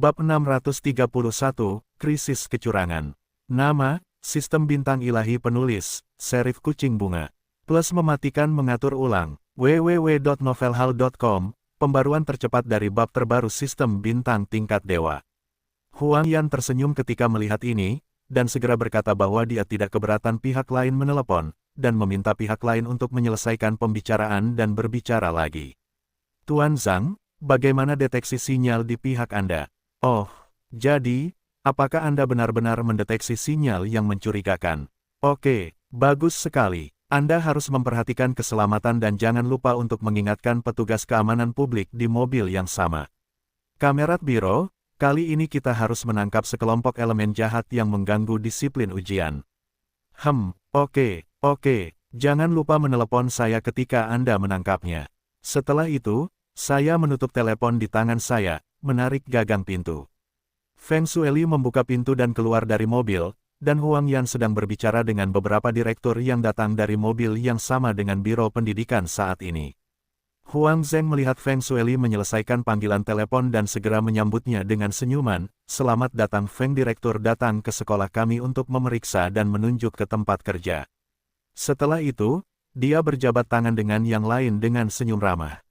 Bab 631, Krisis Kecurangan. Nama, Sistem Bintang Ilahi Penulis, Serif Kucing Bunga. Plus mematikan mengatur ulang, www.novelhal.com, pembaruan tercepat dari bab terbaru Sistem Bintang Tingkat Dewa. Huang Yan tersenyum ketika melihat ini, dan segera berkata bahwa dia tidak keberatan pihak lain menelepon, dan meminta pihak lain untuk menyelesaikan pembicaraan dan berbicara lagi. Tuan Zhang, bagaimana deteksi sinyal di pihak Anda? Oh, jadi, apakah Anda benar-benar mendeteksi sinyal yang mencurigakan? Oke, bagus sekali. Anda harus memperhatikan keselamatan dan jangan lupa untuk mengingatkan petugas keamanan publik di mobil yang sama. Kamerat Biro, kali ini kita harus menangkap sekelompok elemen jahat yang mengganggu disiplin ujian. Oke, jangan lupa menelepon saya ketika Anda menangkapnya. Setelah itu, saya menutup telepon di tangan saya, menarik gagang pintu. Feng Shueli membuka pintu dan keluar dari mobil, dan Huang Yan sedang berbicara dengan beberapa direktur yang datang dari mobil yang sama dengan Biro Pendidikan saat ini. Huang Zheng melihat Feng Shueli menyelesaikan panggilan telepon dan segera menyambutnya dengan senyuman, "Selamat datang Feng, direktur datang ke sekolah kami untuk memeriksa dan menunjuk ke tempat kerja." Setelah itu, dia berjabat tangan dengan yang lain dengan senyum ramah.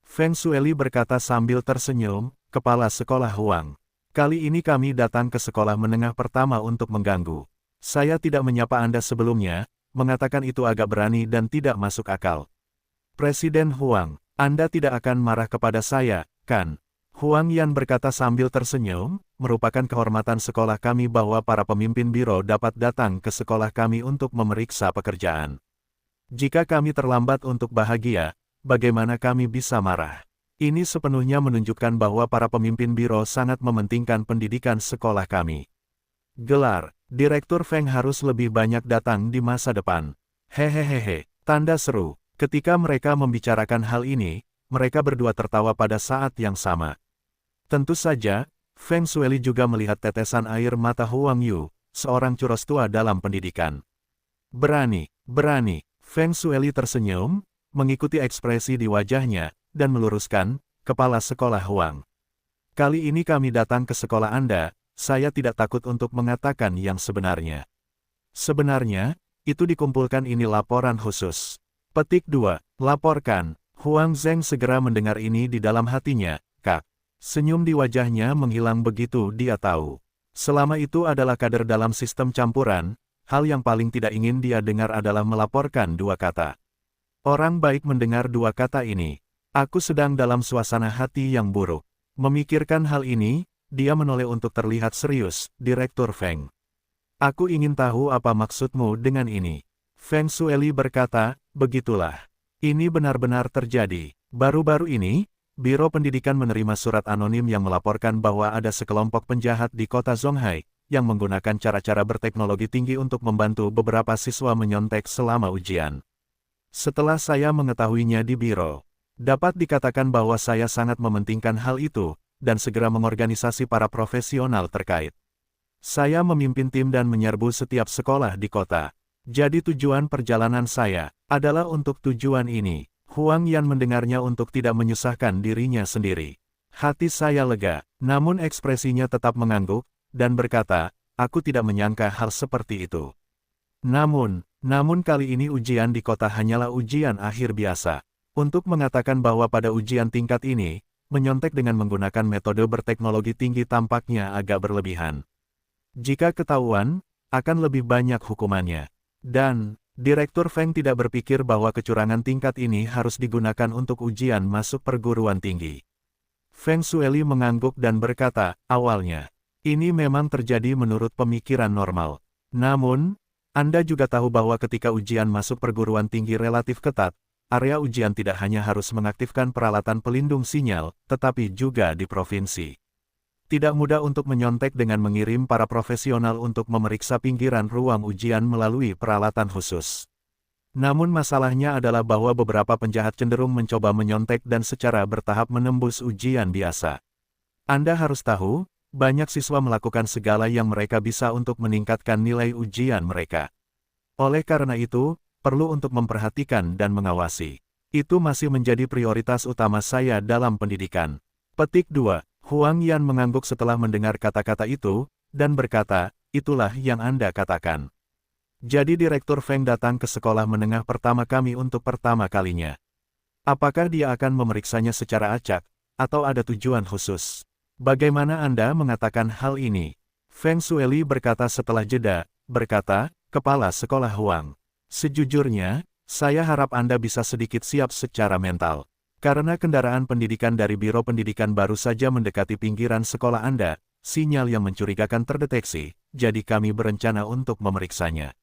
Feng Shueli berkata sambil tersenyum, "Kepala Sekolah Huang. Kali ini kami datang ke sekolah menengah pertama untuk mengganggu. Saya tidak menyapa Anda sebelumnya, mengatakan itu agak berani dan tidak masuk akal. Presiden Huang, Anda tidak akan marah kepada saya, kan?" Huang Yan berkata sambil tersenyum, "Merupakan kehormatan sekolah kami bahwa para pemimpin biro dapat datang ke sekolah kami untuk memeriksa pekerjaan. Jika kami terlambat untuk bahagia, bagaimana kami bisa marah? Ini sepenuhnya menunjukkan bahwa para pemimpin biro sangat mementingkan pendidikan sekolah kami. Gelar, Direktur Feng harus lebih banyak datang di masa depan. Hehehehe, tanda seru." Ketika mereka membicarakan hal ini, mereka berdua tertawa pada saat yang sama. Tentu saja, Feng Shueli juga melihat tetesan air mata Huang Yu, seorang curos tua dalam pendidikan. Berani. Feng Shueli tersenyum, mengikuti ekspresi di wajahnya, dan meluruskan, "Kepala Sekolah Huang. Kali ini kami datang ke sekolah Anda, saya tidak takut untuk mengatakan yang sebenarnya. Sebenarnya, itu dikumpulkan ini laporan khusus." Petik 2, laporkan. Huang Zheng segera mendengar ini di dalam hatinya, "Kak." Senyum di wajahnya menghilang begitu dia tahu. Selama itu adalah kader dalam sistem campuran, hal yang paling tidak ingin dia dengar adalah melaporkan dua kata. Orang baik mendengar dua kata ini. "Aku sedang dalam suasana hati yang buruk." Memikirkan hal ini, dia menoleh untuk terlihat serius, "Direktur Feng. Aku ingin tahu apa maksudmu dengan ini." Feng Shueli berkata, "Begitulah. Ini benar-benar terjadi. Baru-baru ini, Biro Pendidikan menerima surat anonim yang melaporkan bahwa ada sekelompok penjahat di kota Zonghai, yang menggunakan cara-cara berteknologi tinggi untuk membantu beberapa siswa menyontek selama ujian. Setelah saya mengetahuinya di biro, dapat dikatakan bahwa saya sangat mementingkan hal itu, dan segera mengorganisasi para profesional terkait. Saya memimpin tim dan menyerbu setiap sekolah di kota. Jadi tujuan perjalanan saya adalah untuk tujuan ini." Huang Yan mendengarnya untuk tidak menyusahkan dirinya sendiri. Hati saya lega, namun ekspresinya tetap mengangguk, dan berkata, "Aku tidak menyangka hal seperti itu. Namun kali ini ujian di kota hanyalah ujian akhir biasa. Untuk mengatakan bahwa pada ujian tingkat ini, menyontek dengan menggunakan metode berteknologi tinggi tampaknya agak berlebihan. Jika ketahuan, akan lebih banyak hukumannya. Dan, Direktur Feng tidak berpikir bahwa kecurangan tingkat ini harus digunakan untuk ujian masuk perguruan tinggi." Feng Shueli mengangguk dan berkata, "Awalnya, ini memang terjadi menurut pemikiran normal. Namun, Anda juga tahu bahwa ketika ujian masuk perguruan tinggi relatif ketat, area ujian tidak hanya harus mengaktifkan peralatan pelindung sinyal, tetapi juga di provinsi. Tidak mudah untuk menyontek dengan mengirim para profesional untuk memeriksa pinggiran ruang ujian melalui peralatan khusus. Namun masalahnya adalah bahwa beberapa penjahat cenderung mencoba menyontek dan secara bertahap menembus ujian biasa. Anda harus tahu, banyak siswa melakukan segala yang mereka bisa untuk meningkatkan nilai ujian mereka. Oleh karena itu, perlu untuk memperhatikan dan mengawasi. Itu masih menjadi prioritas utama saya dalam pendidikan." Petik 2. Huang Yan mengangguk setelah mendengar kata-kata itu, dan berkata, itulah yang Anda katakan. Jadi Direktur Feng datang ke sekolah menengah pertama kami untuk pertama kalinya. Apakah dia akan memeriksanya secara acak, atau ada tujuan khusus? Bagaimana Anda mengatakan hal ini? Feng Sueli berkata setelah jeda, berkata, Kepala Sekolah Huang. Sejujurnya, saya harap Anda bisa sedikit siap secara mental. Karena kendaraan pendidikan dari Biro Pendidikan baru saja mendekati pinggiran sekolah Anda, sinyal yang mencurigakan terdeteksi, jadi kami berencana untuk memeriksanya.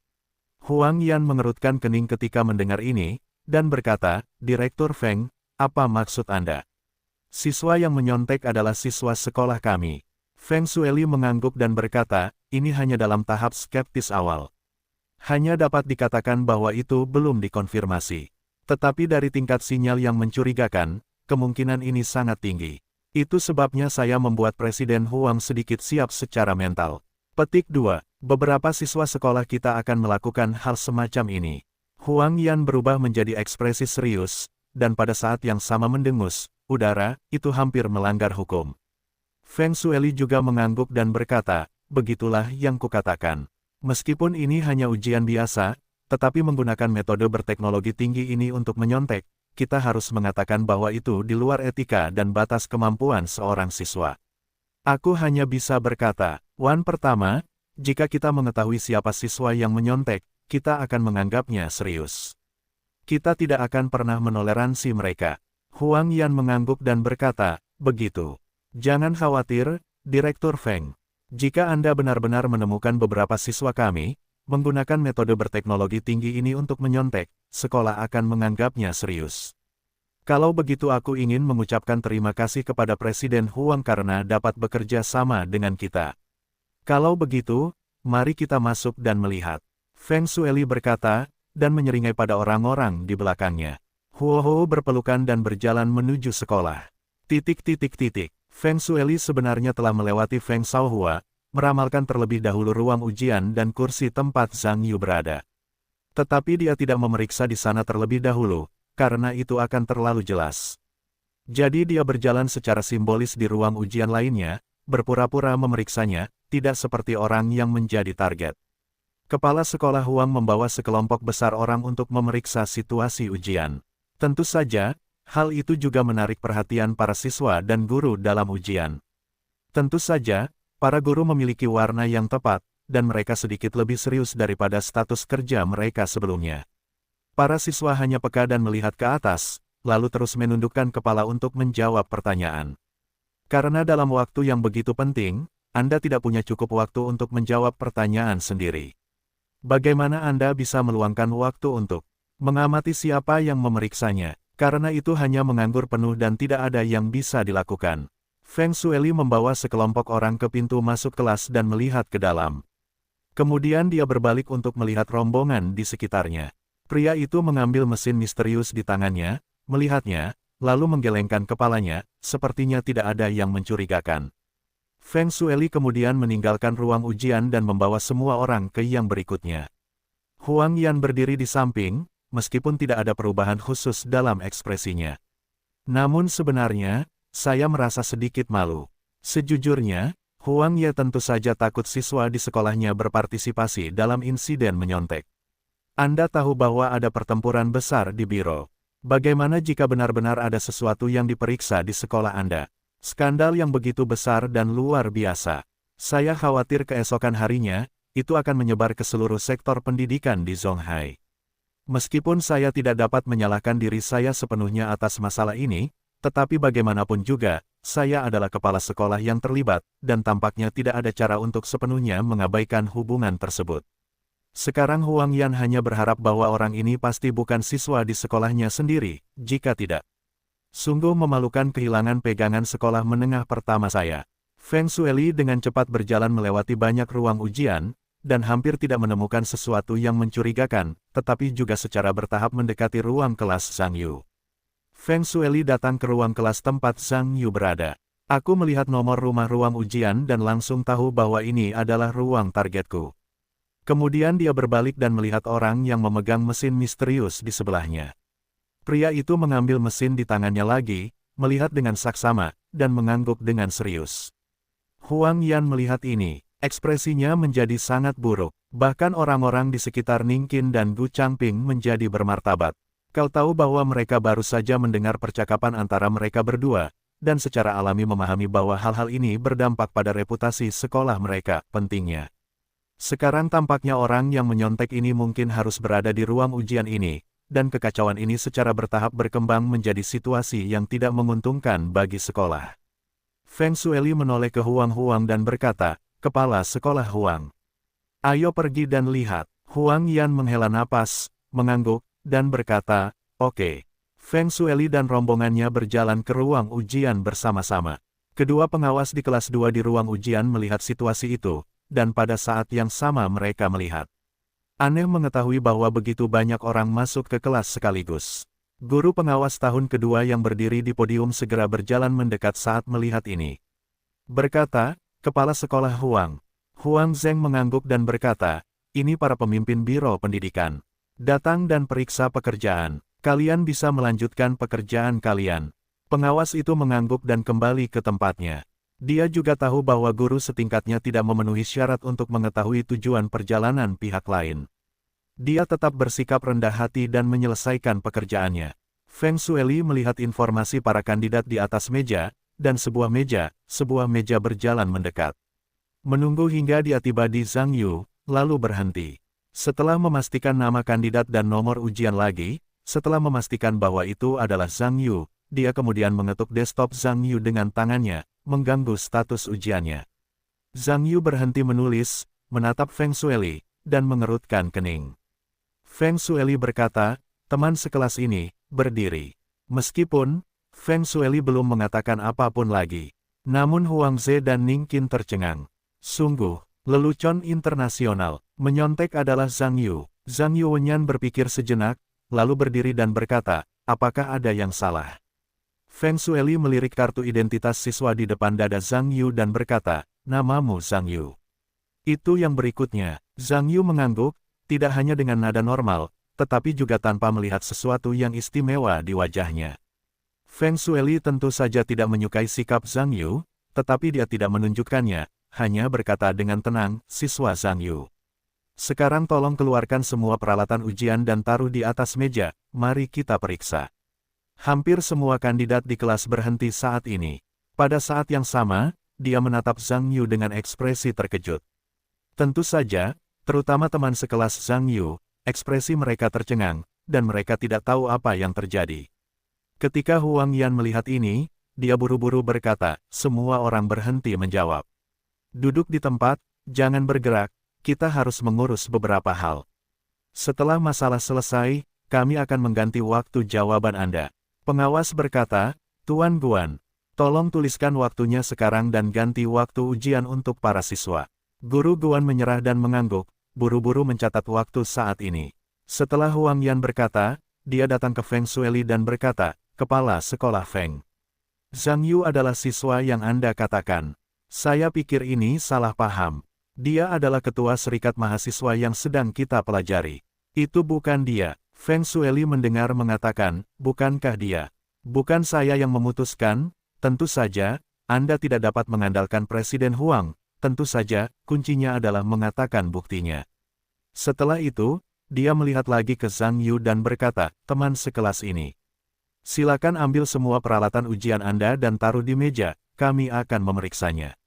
Huang Yan mengerutkan kening ketika mendengar ini, dan berkata, Direktur Feng, apa maksud Anda? Siswa yang menyontek adalah siswa sekolah kami. Feng Sueli mengangguk dan berkata, ini hanya dalam tahap skeptis awal. Hanya dapat dikatakan bahwa itu belum dikonfirmasi. Tetapi dari tingkat sinyal yang mencurigakan, kemungkinan ini sangat tinggi. Itu sebabnya saya membuat Presiden Huang sedikit siap secara mental. Petik 2. Beberapa siswa sekolah kita akan melakukan hal semacam ini. Huang Yan berubah menjadi ekspresi serius, dan pada saat yang sama mendengus, udara, itu hampir melanggar hukum. Feng Sueli juga mengangguk dan berkata, begitulah yang kukatakan. Meskipun ini hanya ujian biasa, tetapi menggunakan metode berteknologi tinggi ini untuk menyontek, kita harus mengatakan bahwa itu di luar etika dan batas kemampuan seorang siswa. Aku hanya bisa berkata, Wan pertama, jika kita mengetahui siapa siswa yang menyontek, kita akan menganggapnya serius. Kita tidak akan pernah menoleransi mereka. Huang Yan mengangguk dan berkata, begitu. Jangan khawatir, Direktur Feng. Jika Anda benar-benar menemukan beberapa siswa kami, menggunakan metode berteknologi tinggi ini untuk menyontek, sekolah akan menganggapnya serius. Kalau begitu aku ingin mengucapkan terima kasih kepada Presiden Huang karena dapat bekerja sama dengan kita. Kalau begitu, mari kita masuk dan melihat. Feng Sueli berkata, dan menyeringai pada orang-orang di belakangnya. Huo berpelukan dan berjalan menuju sekolah. Feng Sueli sebenarnya telah melewati Feng Shaohua, meramalkan terlebih dahulu ruang ujian dan kursi tempat Zhang Yu berada. Tetapi dia tidak memeriksa di sana terlebih dahulu, karena itu akan terlalu jelas. Jadi dia berjalan secara simbolis di ruang ujian lainnya, berpura-pura memeriksanya, tidak seperti orang yang menjadi target. Kepala sekolah Huang membawa sekelompok besar orang untuk memeriksa situasi ujian. Tentu saja, hal itu juga menarik perhatian para siswa dan guru dalam ujian. Tentu saja, para guru memiliki warna yang tepat, dan mereka sedikit lebih serius daripada status kerja mereka sebelumnya. Para siswa hanya peka dan melihat ke atas, lalu terus menundukkan kepala untuk menjawab pertanyaan. Karena dalam waktu yang begitu penting, Anda tidak punya cukup waktu untuk menjawab pertanyaan sendiri. Bagaimana Anda bisa meluangkan waktu untuk mengamati siapa yang memeriksanya? Karena itu hanya menganggur penuh dan tidak ada yang bisa dilakukan. Feng Sueli membawa sekelompok orang ke pintu masuk kelas dan melihat ke dalam. Kemudian dia berbalik untuk melihat rombongan di sekitarnya. Pria itu mengambil mesin misterius di tangannya, melihatnya, lalu menggelengkan kepalanya, sepertinya tidak ada yang mencurigakan. Feng Sueli kemudian meninggalkan ruang ujian dan membawa semua orang ke yang berikutnya. Huang Yan berdiri di samping, meskipun tidak ada perubahan khusus dalam ekspresinya. Namun sebenarnya, saya merasa sedikit malu. Sejujurnya, Huang Ye tentu saja takut siswa di sekolahnya berpartisipasi dalam insiden menyontek. Anda tahu bahwa ada pertempuran besar di biro. Bagaimana jika benar-benar ada sesuatu yang diperiksa di sekolah Anda? Skandal yang begitu besar dan luar biasa. Saya khawatir keesokan harinya, itu akan menyebar ke seluruh sektor pendidikan di Zonghai. Meskipun saya tidak dapat menyalahkan diri saya sepenuhnya atas masalah ini, tetapi bagaimanapun juga, saya adalah kepala sekolah yang terlibat, dan tampaknya tidak ada cara untuk sepenuhnya mengabaikan hubungan tersebut. Sekarang Huang Yan hanya berharap bahwa orang ini pasti bukan siswa di sekolahnya sendiri, jika tidak. Sungguh memalukan kehilangan pegangan sekolah menengah pertama saya. Feng Sueli dengan cepat berjalan melewati banyak ruang ujian, dan hampir tidak menemukan sesuatu yang mencurigakan, tetapi juga secara bertahap mendekati ruang kelas Zhang Yu. Feng Sueli datang ke ruang kelas tempat Zhang Yu berada. Aku melihat nomor rumah ruang ujian dan langsung tahu bahwa ini adalah ruang targetku. Kemudian dia berbalik dan melihat orang yang memegang mesin misterius di sebelahnya. Pria itu mengambil mesin di tangannya lagi, melihat dengan saksama, dan mengangguk dengan serius. Huang Yan melihat ini, ekspresinya menjadi sangat buruk. Bahkan orang-orang di sekitar Ningqin dan Gu Changping menjadi bermartabat. Kau tahu bahwa mereka baru saja mendengar percakapan antara mereka berdua, dan secara alami memahami bahwa hal-hal ini berdampak pada reputasi sekolah mereka. Pentingnya. Sekarang tampaknya orang yang menyontek ini mungkin harus berada di ruang ujian ini, dan kekacauan ini secara bertahap berkembang menjadi situasi yang tidak menguntungkan bagi sekolah. Feng Shueli menoleh ke Huang dan berkata, "Kepala sekolah Huang. Ayo pergi dan lihat." Huang Yan menghela napas, mengangguk, dan berkata, "Oke." Feng Shueli dan rombongannya berjalan ke ruang ujian bersama-sama. Kedua pengawas di kelas 2 di ruang ujian melihat situasi itu, dan pada saat yang sama mereka melihat. Aneh mengetahui bahwa begitu banyak orang masuk ke kelas sekaligus. Guru pengawas tahun kedua yang berdiri di podium segera berjalan mendekat saat melihat ini. Berkata, "Kepala sekolah Huang." Huang Zheng mengangguk dan berkata, "Ini para pemimpin biro pendidikan. Datang dan periksa pekerjaan. Kalian bisa melanjutkan pekerjaan kalian." Pengawas itu mengangguk dan kembali ke tempatnya. Dia juga tahu bahwa guru setingkatnya tidak memenuhi syarat untuk mengetahui tujuan perjalanan pihak lain. Dia tetap bersikap rendah hati dan menyelesaikan pekerjaannya. Feng Shueli melihat informasi para kandidat di atas meja, dan sebuah meja berjalan mendekat. Menunggu hingga dia tiba di Zhang Yu, lalu berhenti. Setelah memastikan nama kandidat dan nomor ujian lagi, setelah memastikan bahwa itu adalah Zhang Yu, dia kemudian mengetuk desktop Zhang Yu dengan tangannya, mengganggu status ujiannya. Zhang Yu berhenti menulis, menatap Feng Shueli, dan mengerutkan kening. Feng Shueli berkata, "Teman sekelas ini, berdiri." Meskipun Feng Shueli belum mengatakan apapun lagi, namun Huang Ze dan Ningqin tercengang. Sungguh, lelucon internasional. Menyontek adalah Zhang Yu. Zhang Yuwenyan berpikir sejenak, lalu berdiri dan berkata, "Apakah ada yang salah?" Feng Shueli melirik kartu identitas siswa di depan dada Zhang Yu dan berkata, "Namamu Zhang Yu." Itu yang berikutnya. Zhang Yu mengangguk, tidak hanya dengan nada normal, tetapi juga tanpa melihat sesuatu yang istimewa di wajahnya. Feng Shueli tentu saja tidak menyukai sikap Zhang Yu, tetapi dia tidak menunjukkannya, hanya berkata dengan tenang, "Siswa Zhang Yu. Sekarang tolong keluarkan semua peralatan ujian dan taruh di atas meja, mari kita periksa." Hampir semua kandidat di kelas berhenti saat ini. Pada saat yang sama, dia menatap Zhang Yu dengan ekspresi terkejut. Tentu saja, terutama teman sekelas Zhang Yu, ekspresi mereka tercengang, dan mereka tidak tahu apa yang terjadi. Ketika Huang Yan melihat ini, dia buru-buru berkata, "Semua orang berhenti menjawab. Duduk di tempat, jangan bergerak, kita harus mengurus beberapa hal. Setelah masalah selesai, kami akan mengganti waktu jawaban Anda." Pengawas berkata, "Tuan Guan, tolong tuliskan waktunya sekarang dan ganti waktu ujian untuk para siswa." Guru Guan menyerah dan mengangguk, buru-buru mencatat waktu saat ini. Setelah Huang Yan berkata, dia datang ke Feng Shueli dan berkata, "Kepala sekolah Feng. Zhang Yu adalah siswa yang Anda katakan. Saya pikir ini salah paham. Dia adalah ketua serikat mahasiswa yang sedang kita pelajari." "Itu bukan dia." Feng Shueli mendengar mengatakan, "Bukankah dia?" "Bukan saya yang memutuskan, tentu saja, Anda tidak dapat mengandalkan Presiden Huang, tentu saja, kuncinya adalah mengatakan buktinya." Setelah itu, dia melihat lagi ke Zhang Yu dan berkata, "Teman sekelas ini. Silakan ambil semua peralatan ujian Anda dan taruh di meja, kami akan memeriksanya.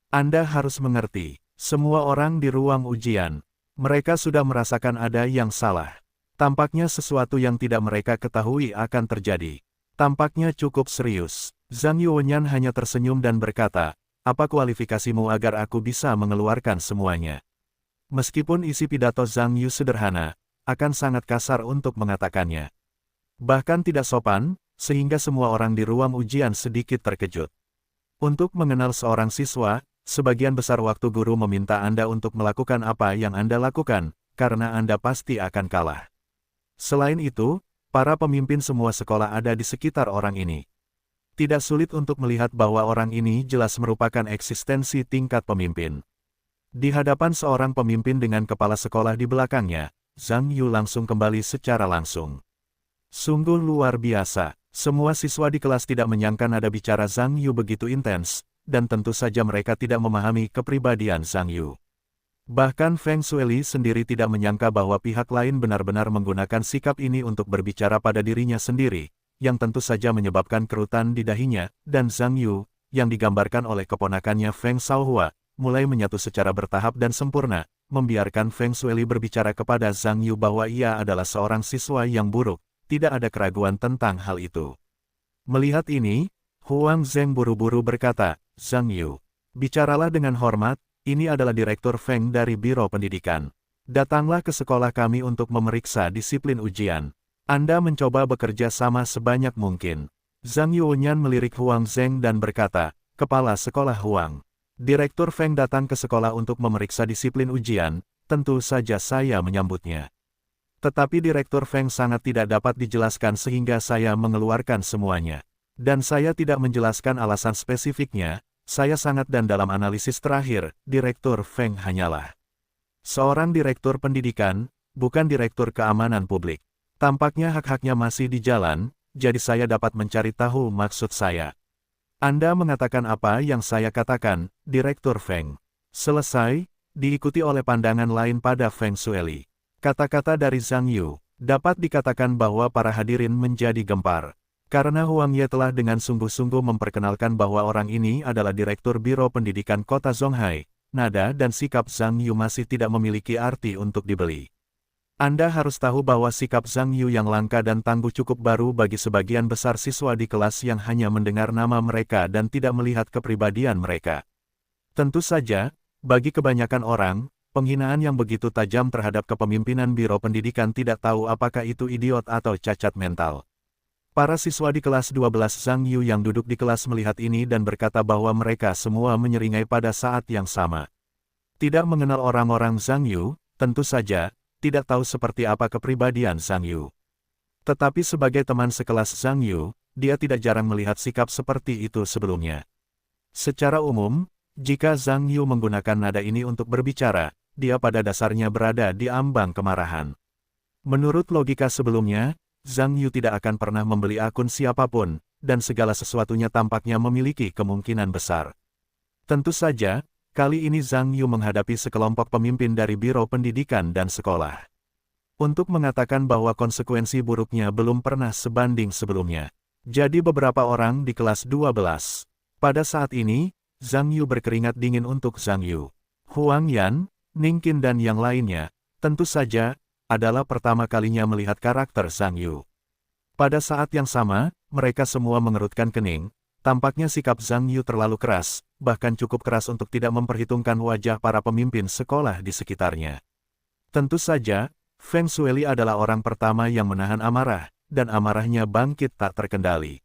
Anda harus mengerti, semua orang di ruang ujian, mereka sudah merasakan ada yang salah. Tampaknya sesuatu yang tidak mereka ketahui akan terjadi. Tampaknya cukup serius." Zhang Yuwenyan hanya tersenyum dan berkata, "Apa kualifikasimu agar aku bisa mengeluarkan semuanya?" Meskipun isi pidato Zhang Yu sederhana, akan sangat kasar untuk mengatakannya. Bahkan tidak sopan, sehingga semua orang di ruang ujian sedikit terkejut. Untuk mengenal seorang siswa, sebagian besar waktu guru meminta Anda untuk melakukan apa yang Anda lakukan, karena Anda pasti akan kalah. Selain itu, para pemimpin semua sekolah ada di sekitar orang ini. Tidak sulit untuk melihat bahwa orang ini jelas merupakan eksistensi tingkat pemimpin. Di hadapan seorang pemimpin dengan kepala sekolah di belakangnya, Zhang Yu langsung kembali secara langsung. Sungguh luar biasa. Semua siswa di kelas tidak menyangka nada bicara Zhang Yu begitu intens, dan tentu saja mereka tidak memahami kepribadian Zhang Yu. Bahkan Feng Shueli sendiri tidak menyangka bahwa pihak lain benar-benar menggunakan sikap ini untuk berbicara pada dirinya sendiri, yang tentu saja menyebabkan kerutan di dahinya, dan Zhang Yu, yang digambarkan oleh keponakannya Feng Shaohua, mulai menyatu secara bertahap dan sempurna, membiarkan Feng Shueli berbicara kepada Zhang Yu bahwa ia adalah seorang siswa yang buruk. Tidak ada keraguan tentang hal itu. Melihat ini, Huang Zheng buru-buru berkata, Zhang Yu, bicaralah dengan hormat, ini adalah Direktur Feng dari Biro Pendidikan. Datanglah ke sekolah kami untuk memeriksa disiplin ujian. Anda mencoba bekerja sama sebanyak mungkin. Zhang Yuanyan melirik Huang Zheng dan berkata, Kepala Sekolah Huang. Direktur Feng datang ke sekolah untuk memeriksa disiplin ujian, tentu saja saya menyambutnya. Tetapi Direktur Feng sangat tidak dapat dijelaskan sehingga saya mengeluarkan semuanya. Dan saya tidak menjelaskan alasan spesifiknya, saya sangat dan dalam analisis terakhir, Direktur Feng hanyalah seorang direktur pendidikan, bukan direktur keamanan publik. Tampaknya hak-haknya masih di jalan, jadi saya dapat mencari tahu maksud saya. Anda mengatakan apa yang saya katakan, Direktur Feng. Selesai, diikuti oleh pandangan lain pada Feng Shueli. Kata-kata dari Zhang Yu, dapat dikatakan bahwa para hadirin menjadi gempar. Karena Huang Ye telah dengan sungguh-sungguh memperkenalkan bahwa orang ini adalah Direktur Biro Pendidikan Kota Zonghai, nada dan sikap Zhang Yu masih tidak memiliki arti untuk dibeli. Anda harus tahu bahwa sikap Zhang Yu yang langka dan tangguh cukup baru bagi sebagian besar siswa di kelas yang hanya mendengar nama mereka dan tidak melihat kepribadian mereka. Tentu saja, bagi kebanyakan orang, penghinaan yang begitu tajam terhadap kepemimpinan Biro Pendidikan tidak tahu apakah itu idiot atau cacat mental. Para siswa di kelas 12 Zhang Yu yang duduk di kelas melihat ini dan berkata bahwa mereka semua menyeringai pada saat yang sama. Tidak mengenal orang-orang Zhang Yu, tentu saja, tidak tahu seperti apa kepribadian Zhang Yu. Tetapi sebagai teman sekelas Zhang Yu, dia tidak jarang melihat sikap seperti itu sebelumnya. Secara umum, jika Zhang Yu menggunakan nada ini untuk berbicara, dia pada dasarnya berada di ambang kemarahan. Menurut logika sebelumnya, Zhang Yu tidak akan pernah membeli akun siapapun, dan segala sesuatunya tampaknya memiliki kemungkinan besar. Tentu saja, kali ini Zhang Yu menghadapi sekelompok pemimpin dari Biro Pendidikan dan Sekolah. Untuk mengatakan bahwa konsekuensi buruknya belum pernah sebanding sebelumnya. Jadi beberapa orang di kelas 12. Pada saat ini, Zhang Yu berkeringat dingin untuk Zhang Yu. Huang Yan, Ning Qin dan yang lainnya, tentu saja, adalah pertama kalinya melihat karakter Zhang Yu. Pada saat yang sama, mereka semua mengerutkan kening, tampaknya sikap Zhang Yu terlalu keras, bahkan cukup keras untuk tidak memperhitungkan wajah para pemimpin sekolah di sekitarnya. Tentu saja, Feng Shueli adalah orang pertama yang menahan amarah, dan amarahnya bangkit tak terkendali.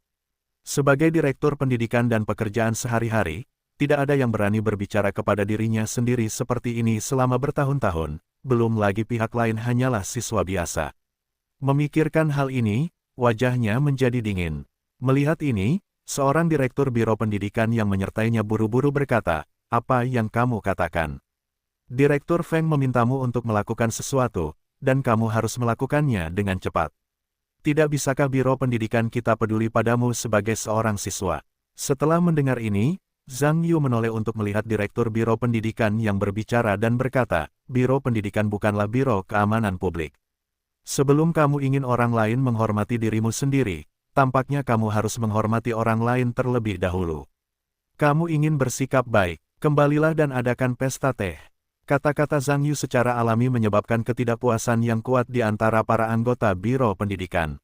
Sebagai Direktur Pendidikan dan Pekerjaan sehari-hari, tidak ada yang berani berbicara kepada dirinya sendiri seperti ini selama bertahun-tahun, belum lagi pihak lain hanyalah siswa biasa. Memikirkan hal ini, wajahnya menjadi dingin. Melihat ini, seorang Direktur Biro Pendidikan yang menyertainya buru-buru berkata, apa yang kamu katakan? Direktur Feng memintamu untuk melakukan sesuatu, dan kamu harus melakukannya dengan cepat. Tidak bisakah Biro Pendidikan kita peduli padamu sebagai seorang siswa? Setelah mendengar ini, Zhang Yu menoleh untuk melihat Direktur Biro Pendidikan yang berbicara dan berkata, Biro Pendidikan bukanlah Biro Keamanan Publik. Sebelum kamu ingin orang lain menghormati dirimu sendiri, tampaknya kamu harus menghormati orang lain terlebih dahulu. Kamu ingin bersikap baik, kembalilah dan adakan pesta teh. Kata-kata Zhang Yu secara alami menyebabkan ketidakpuasan yang kuat di antara para anggota Biro Pendidikan.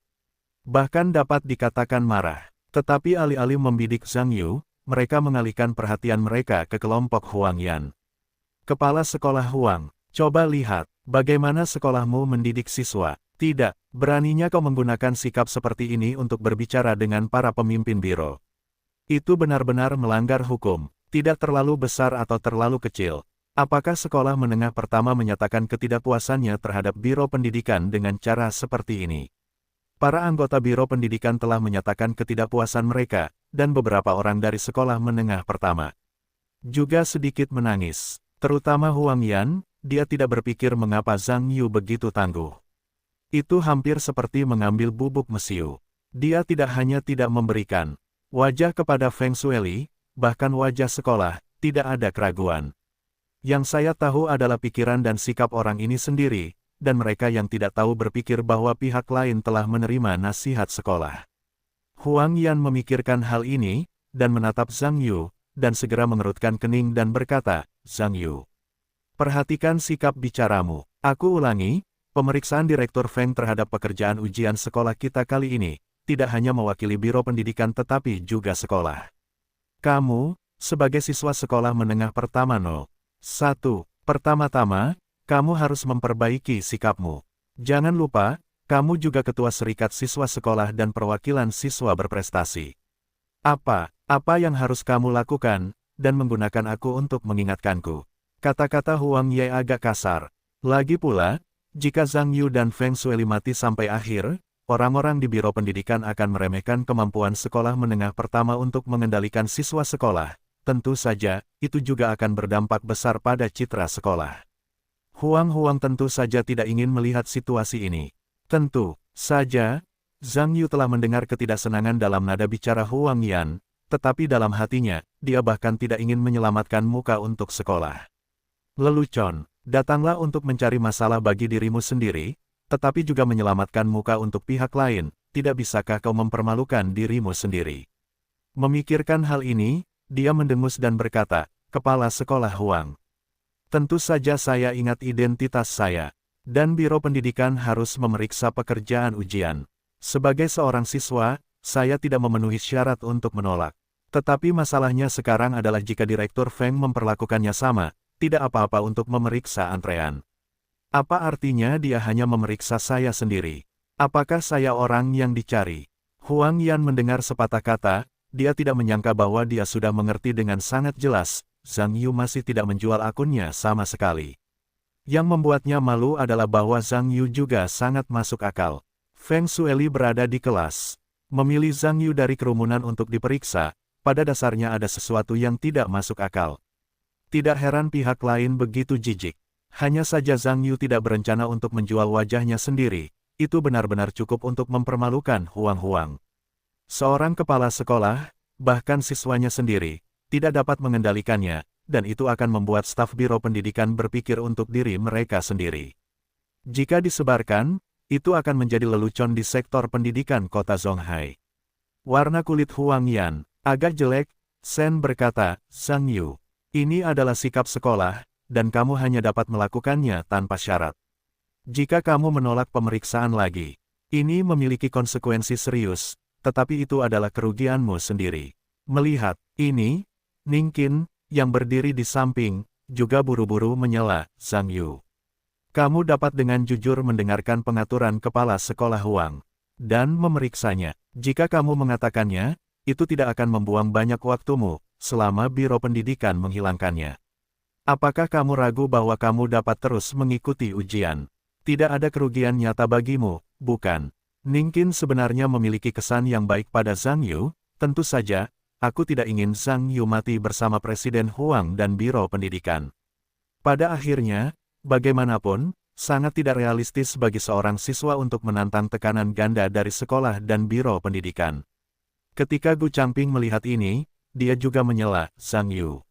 Bahkan dapat dikatakan marah. Tetapi alih-alih membidik Zhang Yu, mereka mengalihkan perhatian mereka ke kelompok Huang Yan. Kepala Sekolah Huang, coba lihat, bagaimana sekolahmu mendidik siswa. Tidak, beraninya kau menggunakan sikap seperti ini untuk berbicara dengan para pemimpin biro. Itu benar-benar melanggar hukum, tidak terlalu besar atau terlalu kecil. Apakah sekolah menengah pertama menyatakan ketidakpuasannya terhadap Biro Pendidikan dengan cara seperti ini? Para anggota Biro Pendidikan telah menyatakan ketidakpuasan mereka, dan beberapa orang dari sekolah menengah pertama juga sedikit menangis. Terutama Huang Yan, dia tidak berpikir mengapa Zhang Yu begitu tangguh. Itu hampir seperti mengambil bubuk mesiu. Dia tidak hanya tidak memberikan wajah kepada Feng Shueli, bahkan wajah sekolah, tidak ada keraguan. Yang saya tahu adalah pikiran dan sikap orang ini sendiri, dan mereka yang tidak tahu berpikir bahwa pihak lain telah menerima nasihat sekolah. Huang Yan memikirkan hal ini, dan menatap Zhang Yu, dan segera mengerutkan kening dan berkata, Zhang Yu, perhatikan sikap bicaramu. Aku ulangi, pemeriksaan Direktur Feng terhadap pekerjaan ujian sekolah kita kali ini, tidak hanya mewakili Biro Pendidikan tetapi juga sekolah. Kamu, sebagai siswa sekolah menengah pertama 1. Pertama-tama, kamu harus memperbaiki sikapmu. Jangan lupa, kamu juga ketua serikat siswa sekolah dan perwakilan siswa berprestasi. Apa yang harus kamu lakukan, dan menggunakan aku untuk mengingatkanku. Kata-kata Huang Ye agak kasar. Lagi pula, jika Zhang Yu dan Feng Shueli mati sampai akhir, orang-orang di Biro Pendidikan akan meremehkan kemampuan sekolah menengah pertama untuk mengendalikan siswa sekolah. Tentu saja, itu juga akan berdampak besar pada citra sekolah. Huang tentu saja tidak ingin melihat situasi ini. Tentu saja, Zhang Yu telah mendengar ketidaksenangan dalam nada bicara Huang Yan, tetapi dalam hatinya, dia bahkan tidak ingin menyelamatkan muka untuk sekolah. Lelucon, datanglah untuk mencari masalah bagi dirimu sendiri, tetapi juga menyelamatkan muka untuk pihak lain, tidak bisakah kau mempermalukan dirimu sendiri? Memikirkan hal ini, dia mendengus dan berkata, Kepala Sekolah Huang. Tentu saja saya ingat identitas saya, dan Biro Pendidikan harus memeriksa pekerjaan ujian. Sebagai seorang siswa, saya tidak memenuhi syarat untuk menolak. Tetapi masalahnya sekarang adalah jika Direktur Feng memperlakukannya sama, tidak apa-apa untuk memeriksa antrean. Apa artinya dia hanya memeriksa saya sendiri? Apakah saya orang yang dicari? Huang Yan mendengar sepatah kata, dia tidak menyangka bahwa dia sudah mengerti dengan sangat jelas, Zhang Yu masih tidak menjual akunnya sama sekali. Yang membuatnya malu adalah bahwa Zhang Yu juga sangat masuk akal. Feng Shueli berada di kelas. Memilih Zhang Yu dari kerumunan untuk diperiksa, pada dasarnya ada sesuatu yang tidak masuk akal. Tidak heran pihak lain begitu jijik. Hanya saja Zhang Yu tidak berencana untuk menjual wajahnya sendiri, itu benar-benar cukup untuk mempermalukan Huang. Seorang kepala sekolah, bahkan siswanya sendiri, tidak dapat mengendalikannya, dan itu akan membuat staf Biro Pendidikan berpikir untuk diri mereka sendiri. Jika disebarkan, itu akan menjadi lelucon di sektor pendidikan kota Zonghai. Warna kulit Huang Yan agak jelek, Sen berkata, Zhang Yu, ini adalah sikap sekolah, dan kamu hanya dapat melakukannya tanpa syarat. Jika kamu menolak pemeriksaan lagi, ini memiliki konsekuensi serius, tetapi itu adalah kerugianmu sendiri. Melihat ini, Ningqin, yang berdiri di samping, juga buru-buru menyela, Zhang Yu. Kamu dapat dengan jujur mendengarkan pengaturan kepala sekolah Huang, dan memeriksanya. Jika kamu mengatakannya, itu tidak akan membuang banyak waktumu, selama Biro Pendidikan menghilangkannya. Apakah kamu ragu bahwa kamu dapat terus mengikuti ujian? Tidak ada kerugian nyata bagimu, bukan? Ningqin sebenarnya memiliki kesan yang baik pada Zhang Yu, tentu saja, aku tidak ingin Zhang Yu mati bersama Presiden Huang dan Biro Pendidikan. Pada akhirnya, bagaimanapun, sangat tidak realistis bagi seorang siswa untuk menantang tekanan ganda dari sekolah dan Biro Pendidikan. Ketika Gu Changping melihat ini, dia juga menyela, Zhang Yu.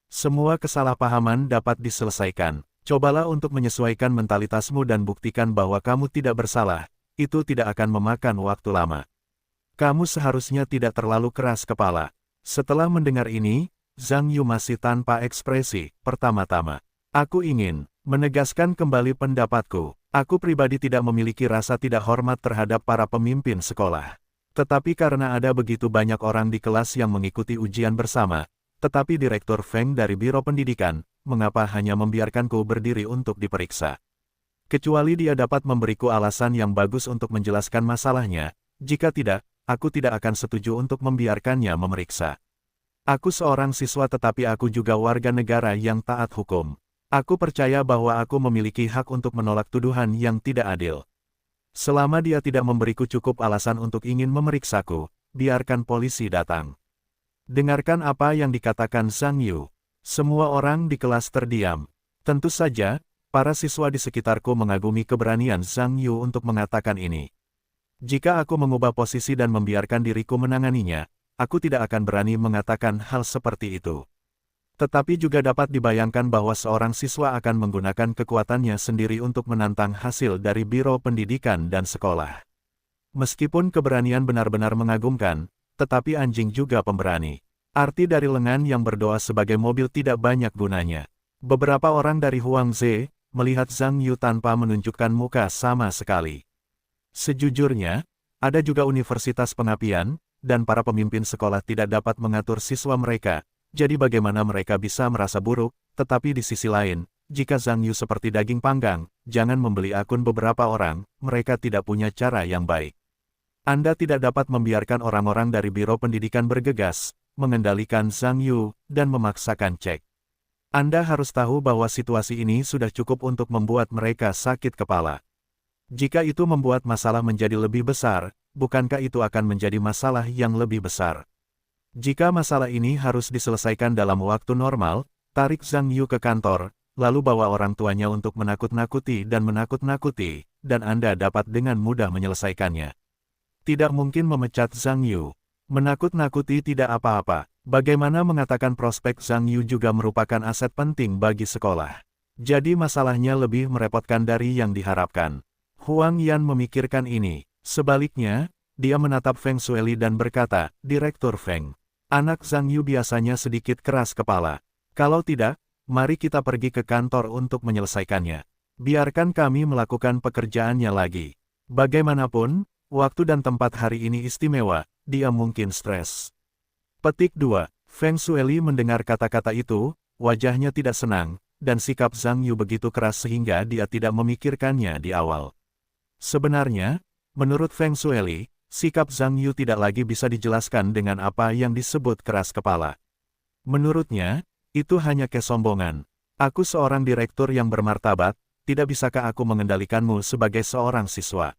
Semua kesalahpahaman dapat diselesaikan. Cobalah untuk menyesuaikan mentalitasmu dan buktikan bahwa kamu tidak bersalah. Itu tidak akan memakan waktu lama. Kamu seharusnya tidak terlalu keras kepala. Setelah mendengar ini, Zhang Yu masih tanpa ekspresi. Pertama-tama, aku ingin menegaskan kembali pendapatku. Aku pribadi tidak memiliki rasa tidak hormat terhadap para pemimpin sekolah. Tetapi karena ada begitu banyak orang di kelas yang mengikuti ujian bersama, tetapi Direktur Feng dari Biro Pendidikan, mengapa hanya membiarkanku berdiri untuk diperiksa? Kecuali dia dapat memberiku alasan yang bagus untuk menjelaskan masalahnya, jika tidak, aku tidak akan setuju untuk membiarkannya memeriksa. Aku seorang siswa tetapi aku juga warga negara yang taat hukum. Aku percaya bahwa aku memiliki hak untuk menolak tuduhan yang tidak adil. Selama dia tidak memberiku cukup alasan untuk ingin memeriksaku, biarkan polisi datang. Dengarkan apa yang dikatakan Zhang Yu. Semua orang di kelas terdiam. Tentu saja, para siswa di sekitarku mengagumi keberanian Zhang Yu untuk mengatakan ini. Jika aku mengubah posisi dan membiarkan diriku menanganinya, aku tidak akan berani mengatakan hal seperti itu. Tetapi juga dapat dibayangkan bahwa seorang siswa akan menggunakan kekuatannya sendiri untuk menantang hasil dari Biro Pendidikan dan Sekolah. Meskipun keberanian benar-benar mengagumkan, tetapi anjing juga pemberani. Arti dari lengan yang berdoa sebagai mobil tidak banyak gunanya. Beberapa orang dari Huangze melihat Zhang Yu tanpa menunjukkan muka sama sekali. Sejujurnya, ada juga universitas pengapian, dan para pemimpin sekolah tidak dapat mengatur siswa mereka, jadi bagaimana mereka bisa merasa buruk, tetapi di sisi lain, jika Zhang Yu seperti daging panggang, jangan membeli akun beberapa orang, mereka tidak punya cara yang baik. Anda tidak dapat membiarkan orang-orang dari Biro Pendidikan bergegas, mengendalikan Zhang Yu, dan memaksakan cek. Anda harus tahu bahwa situasi ini sudah cukup untuk membuat mereka sakit kepala. Jika itu membuat masalah menjadi lebih besar, bukankah itu akan menjadi masalah yang lebih besar? Jika masalah ini harus diselesaikan dalam waktu normal, tarik Zhang Yu ke kantor, lalu bawa orang tuanya untuk menakut-nakuti, dan Anda dapat dengan mudah menyelesaikannya. Tidak mungkin memecat Zhang Yu. Menakut-nakuti tidak apa-apa. Bagaimana mengatakan prospek Zhang Yu juga merupakan aset penting bagi sekolah. Jadi masalahnya lebih merepotkan dari yang diharapkan. Huang Yan memikirkan ini. Sebaliknya, dia menatap Feng Shueli dan berkata, Direktur Feng, anak Zhang Yu biasanya sedikit keras kepala. Kalau tidak, mari kita pergi ke kantor untuk menyelesaikannya. Biarkan kami melakukan pekerjaannya lagi. Bagaimanapun, waktu dan tempat hari ini istimewa, dia mungkin stres. Petik 2. Feng Shueli mendengar kata-kata itu, wajahnya tidak senang, dan sikap Zhang Yu begitu keras sehingga dia tidak memikirkannya di awal. Sebenarnya, menurut Feng Shueli, sikap Zhang Yu tidak lagi bisa dijelaskan dengan apa yang disebut keras kepala. Menurutnya, itu hanya kesombongan. Aku seorang direktur yang bermartabat, tidak bisakah aku mengendalikanmu sebagai seorang siswa?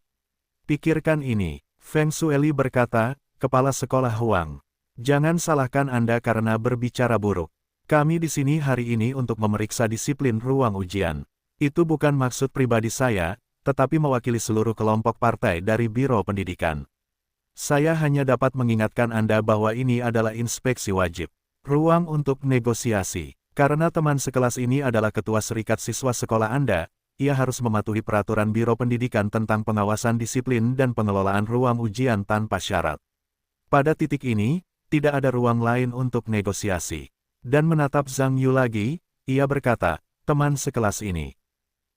Pikirkan ini, Feng Shueli berkata, Kepala Sekolah Huang. Jangan salahkan Anda karena berbicara buruk. Kami di sini hari ini untuk memeriksa disiplin ruang ujian. Itu bukan maksud pribadi saya, tetapi mewakili seluruh kelompok partai dari Biro Pendidikan. Saya hanya dapat mengingatkan Anda bahwa ini adalah inspeksi wajib. Ruang untuk negosiasi. Karena teman sekelas ini adalah ketua serikat siswa sekolah Anda, ia harus mematuhi peraturan Biro Pendidikan tentang pengawasan disiplin dan pengelolaan ruang ujian tanpa syarat. Pada titik ini, tidak ada ruang lain untuk negosiasi. Dan menatap Zhang Yu lagi, ia berkata, teman sekelas ini.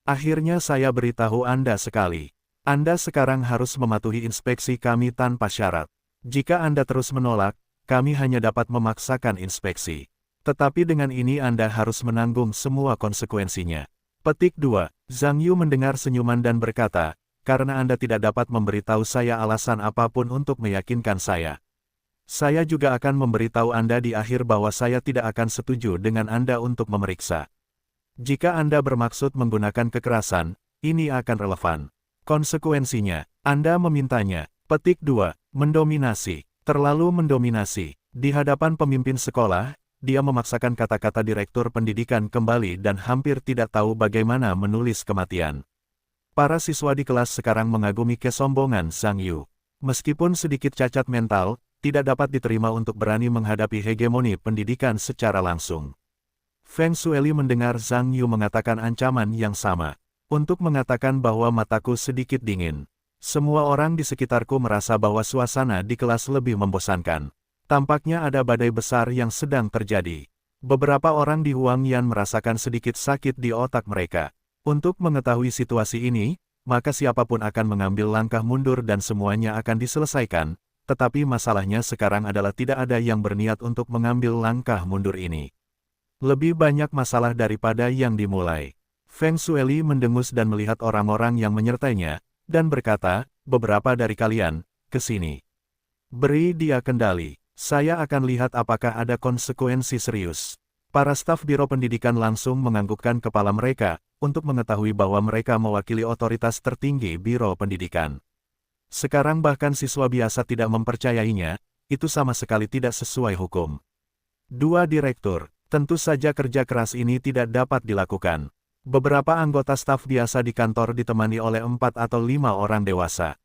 Akhirnya saya beritahu Anda sekali. Anda sekarang harus mematuhi inspeksi kami tanpa syarat. Jika Anda terus menolak, kami hanya dapat memaksakan inspeksi. Tetapi dengan ini Anda harus menanggung semua konsekuensinya. Petik 2. Zhang Yu mendengar senyuman dan berkata, karena Anda tidak dapat memberitahu saya alasan apapun untuk meyakinkan saya. Saya juga akan memberitahu Anda di akhir bahwa saya tidak akan setuju dengan Anda untuk memeriksa. Jika Anda bermaksud menggunakan kekerasan, ini akan relevan. Konsekuensinya, Anda memintanya. Petik 2. Mendominasi. Terlalu mendominasi. Di hadapan pemimpin sekolah, dia memaksakan kata-kata direktur pendidikan kembali dan hampir tidak tahu bagaimana menulis kematian. Para siswa di kelas sekarang mengagumi kesombongan Zhang Yu. Meskipun sedikit cacat mental, tidak dapat diterima untuk berani menghadapi hegemoni pendidikan secara langsung. Feng Shueli mendengar Zhang Yu mengatakan ancaman yang sama. Untuk mengatakan bahwa mataku sedikit dingin. Semua orang di sekitarku merasa bahwa suasana di kelas lebih membosankan. Tampaknya ada badai besar yang sedang terjadi. Beberapa orang di Huangyan merasakan sedikit sakit di otak mereka. Untuk mengetahui situasi ini, maka siapapun akan mengambil langkah mundur dan semuanya akan diselesaikan, tetapi masalahnya sekarang adalah tidak ada yang berniat untuk mengambil langkah mundur ini. Lebih banyak masalah daripada yang dimulai. Feng Shueli mendengus dan melihat orang-orang yang menyertainya, dan berkata, beberapa dari kalian, ke sini. Beri dia kendali. Saya akan lihat apakah ada konsekuensi serius. Para staf Biro Pendidikan langsung menganggukkan kepala mereka, untuk mengetahui bahwa mereka mewakili otoritas tertinggi Biro Pendidikan. Sekarang bahkan siswa biasa tidak mempercayainya, itu sama sekali tidak sesuai hukum. Dua direktur, tentu saja kerja keras ini tidak dapat dilakukan. Beberapa anggota staf biasa di kantor ditemani oleh 4 atau 5 orang dewasa.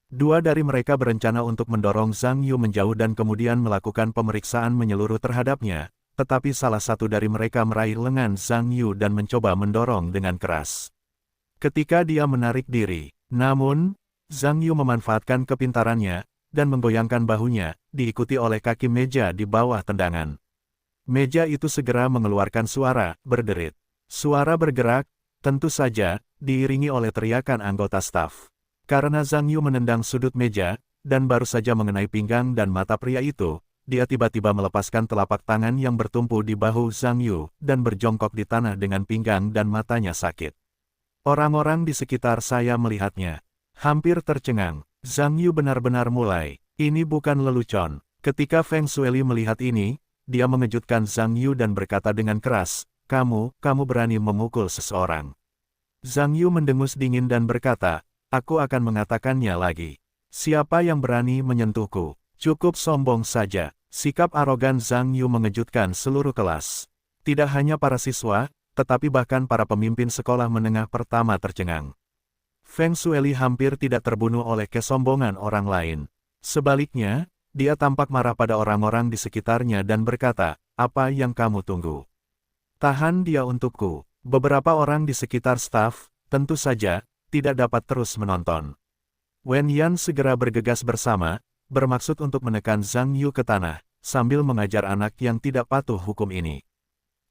Dua dari mereka berencana untuk mendorong Zhang Yu menjauh dan kemudian melakukan pemeriksaan menyeluruh terhadapnya, tetapi salah satu dari mereka meraih lengan Zhang Yu dan mencoba mendorong dengan keras. Ketika dia menarik diri, namun, Zhang Yu memanfaatkan kepintarannya, dan menggoyangkan bahunya, diikuti oleh kaki meja di bawah tendangan. Meja itu segera mengeluarkan suara, berderit. Suara bergerak, tentu saja, diiringi oleh teriakan anggota staf. Karena Zhang Yu menendang sudut meja, dan baru saja mengenai pinggang dan mata pria itu, dia tiba-tiba melepaskan telapak tangan yang bertumpu di bahu Zhang Yu, dan berjongkok di tanah dengan pinggang dan matanya sakit. Orang-orang di sekitar saya melihatnya. Hampir tercengang. Zhang Yu benar-benar mulai. Ini bukan lelucon. Ketika Feng Shueli melihat ini, dia mengejutkan Zhang Yu dan berkata dengan keras, kamu berani memukul seseorang. Zhang Yu mendengus dingin dan berkata, aku akan mengatakannya lagi. Siapa yang berani menyentuhku? Cukup sombong saja. Sikap arogan Zhang Yu mengejutkan seluruh kelas. Tidak hanya para siswa, tetapi bahkan para pemimpin sekolah menengah pertama tercengang. Feng Shueli hampir tidak terbunuh oleh kesombongan orang lain. Sebaliknya, dia tampak marah pada orang-orang di sekitarnya dan berkata, apa yang kamu tunggu? Tahan dia untukku. Beberapa orang di sekitar staf, tentu saja, tidak dapat terus menonton. Wen Yan segera bergegas bersama, bermaksud untuk menekan Zhang Yu ke tanah, sambil mengajar anak yang tidak patuh hukum ini.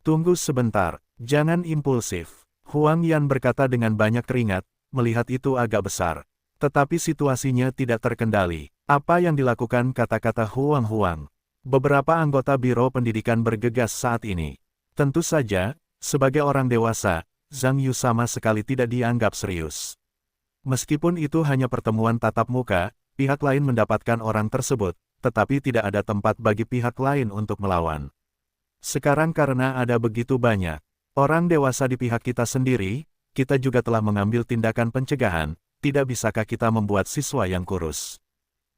Tunggu sebentar, jangan impulsif. Huang Yan berkata dengan banyak keringat, melihat itu agak besar. Tetapi situasinya tidak terkendali. Apa yang dilakukan kata-kata Huang? Beberapa anggota Biro Pendidikan bergegas saat ini. Tentu saja, sebagai orang dewasa, Zhang Yu sama sekali tidak dianggap serius. Meskipun itu hanya pertemuan tatap muka, pihak lain mendapatkan orang tersebut, tetapi tidak ada tempat bagi pihak lain untuk melawan. Sekarang karena ada begitu banyak orang dewasa di pihak kita sendiri, kita juga telah mengambil tindakan pencegahan, tidak bisakah kita membuat siswa yang kurus?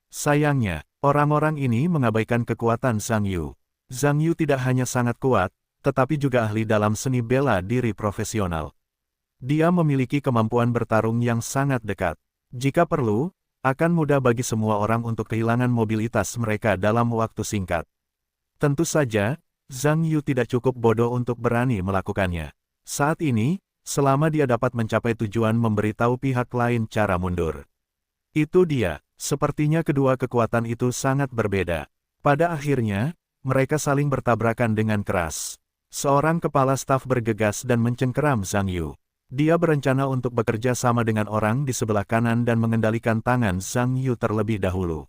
Sayangnya, orang-orang ini mengabaikan kekuatan Zhang Yu. Zhang Yu tidak hanya sangat kuat, tetapi juga ahli dalam seni bela diri profesional. Dia memiliki kemampuan bertarung yang sangat dekat. Jika perlu, akan mudah bagi semua orang untuk kehilangan mobilitas mereka dalam waktu singkat. Tentu saja, Zhang Yu tidak cukup bodoh untuk berani melakukannya. Saat ini, selama dia dapat mencapai tujuan memberitahu pihak lain cara mundur. Itu dia, sepertinya kedua kekuatan itu sangat berbeda. Pada akhirnya, mereka saling bertabrakan dengan keras. Seorang kepala staf bergegas dan mencengkeram Zhang Yu. Dia berencana untuk bekerja sama dengan orang di sebelah kanan dan mengendalikan tangan Zhang Yu terlebih dahulu.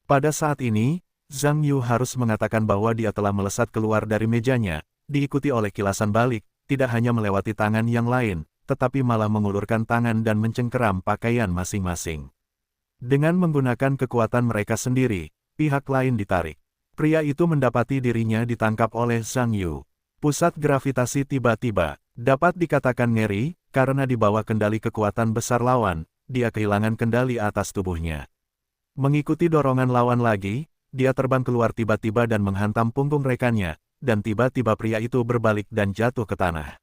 Pada saat ini, Zhang Yu harus mengatakan bahwa dia telah melesat keluar dari mejanya, diikuti oleh kilasan balik, tidak hanya melewati tangan yang lain, tetapi malah mengulurkan tangan dan mencengkeram pakaian masing-masing. Dengan menggunakan kekuatan mereka sendiri, pihak lain ditarik. Pria itu mendapati dirinya ditangkap oleh Zhang Yu. Pusat gravitasi tiba-tiba dapat dikatakan ngeri, karena di bawah kendali kekuatan besar lawan, dia kehilangan kendali atas tubuhnya. Mengikuti dorongan lawan lagi, dia terbang keluar tiba-tiba dan menghantam punggung rekannya, dan tiba-tiba pria itu berbalik dan jatuh ke tanah.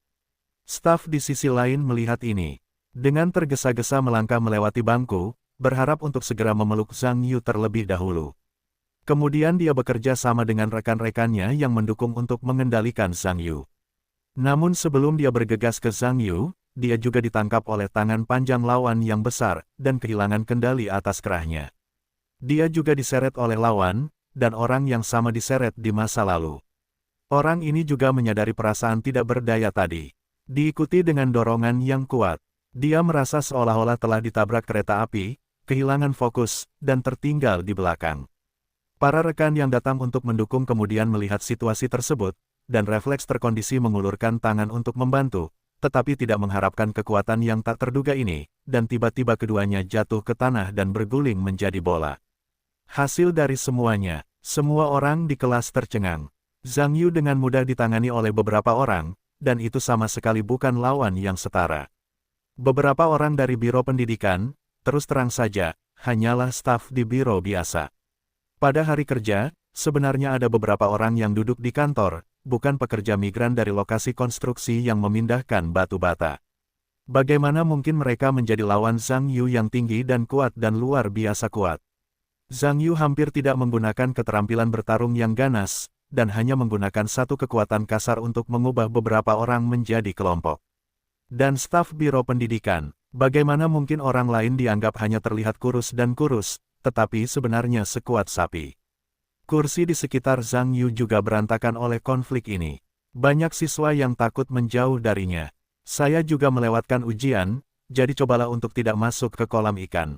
Staf di sisi lain melihat ini. Dengan tergesa-gesa melangkah melewati bangku, berharap untuk segera memeluk Zhang Yu terlebih dahulu. Kemudian dia bekerja sama dengan rekan-rekannya yang mendukung untuk mengendalikan Zhang Yu. Namun sebelum dia bergegas ke Zhang Yu, dia juga ditangkap oleh tangan panjang lawan yang besar, dan kehilangan kendali atas kerahnya. Dia juga diseret oleh lawan, dan orang yang sama diseret di masa lalu. Orang ini juga menyadari perasaan tidak berdaya tadi. Diikuti dengan dorongan yang kuat. Dia merasa seolah-olah telah ditabrak kereta api, kehilangan fokus, dan tertinggal di belakang. Para rekan yang datang untuk mendukung kemudian melihat situasi tersebut, dan refleks terkondisi mengulurkan tangan untuk membantu, tetapi tidak mengharapkan kekuatan yang tak terduga ini, dan tiba-tiba keduanya jatuh ke tanah dan berguling menjadi bola. Hasil dari semuanya, semua orang di kelas tercengang. Zhang Yu dengan mudah ditangani oleh beberapa orang, dan itu sama sekali bukan lawan yang setara. Beberapa orang dari Biro Pendidikan, terus terang saja, hanyalah staf di biro biasa. Pada hari kerja, sebenarnya ada beberapa orang yang duduk di kantor, bukan pekerja migran dari lokasi konstruksi yang memindahkan batu bata. Bagaimana mungkin mereka menjadi lawan Zhang Yu yang tinggi dan kuat dan luar biasa kuat? Zhang Yu hampir tidak menggunakan keterampilan bertarung yang ganas, dan hanya menggunakan satu kekuatan kasar untuk mengubah beberapa orang menjadi kelompok. Dan staf Biro Pendidikan, bagaimana mungkin orang lain dianggap hanya terlihat kurus dan kurus, tetapi sebenarnya sekuat sapi? Kursi di sekitar Zhang Yu juga berantakan oleh konflik ini. Banyak siswa yang takut menjauh darinya. Saya juga melewatkan ujian, jadi cobalah untuk tidak masuk ke kolam ikan.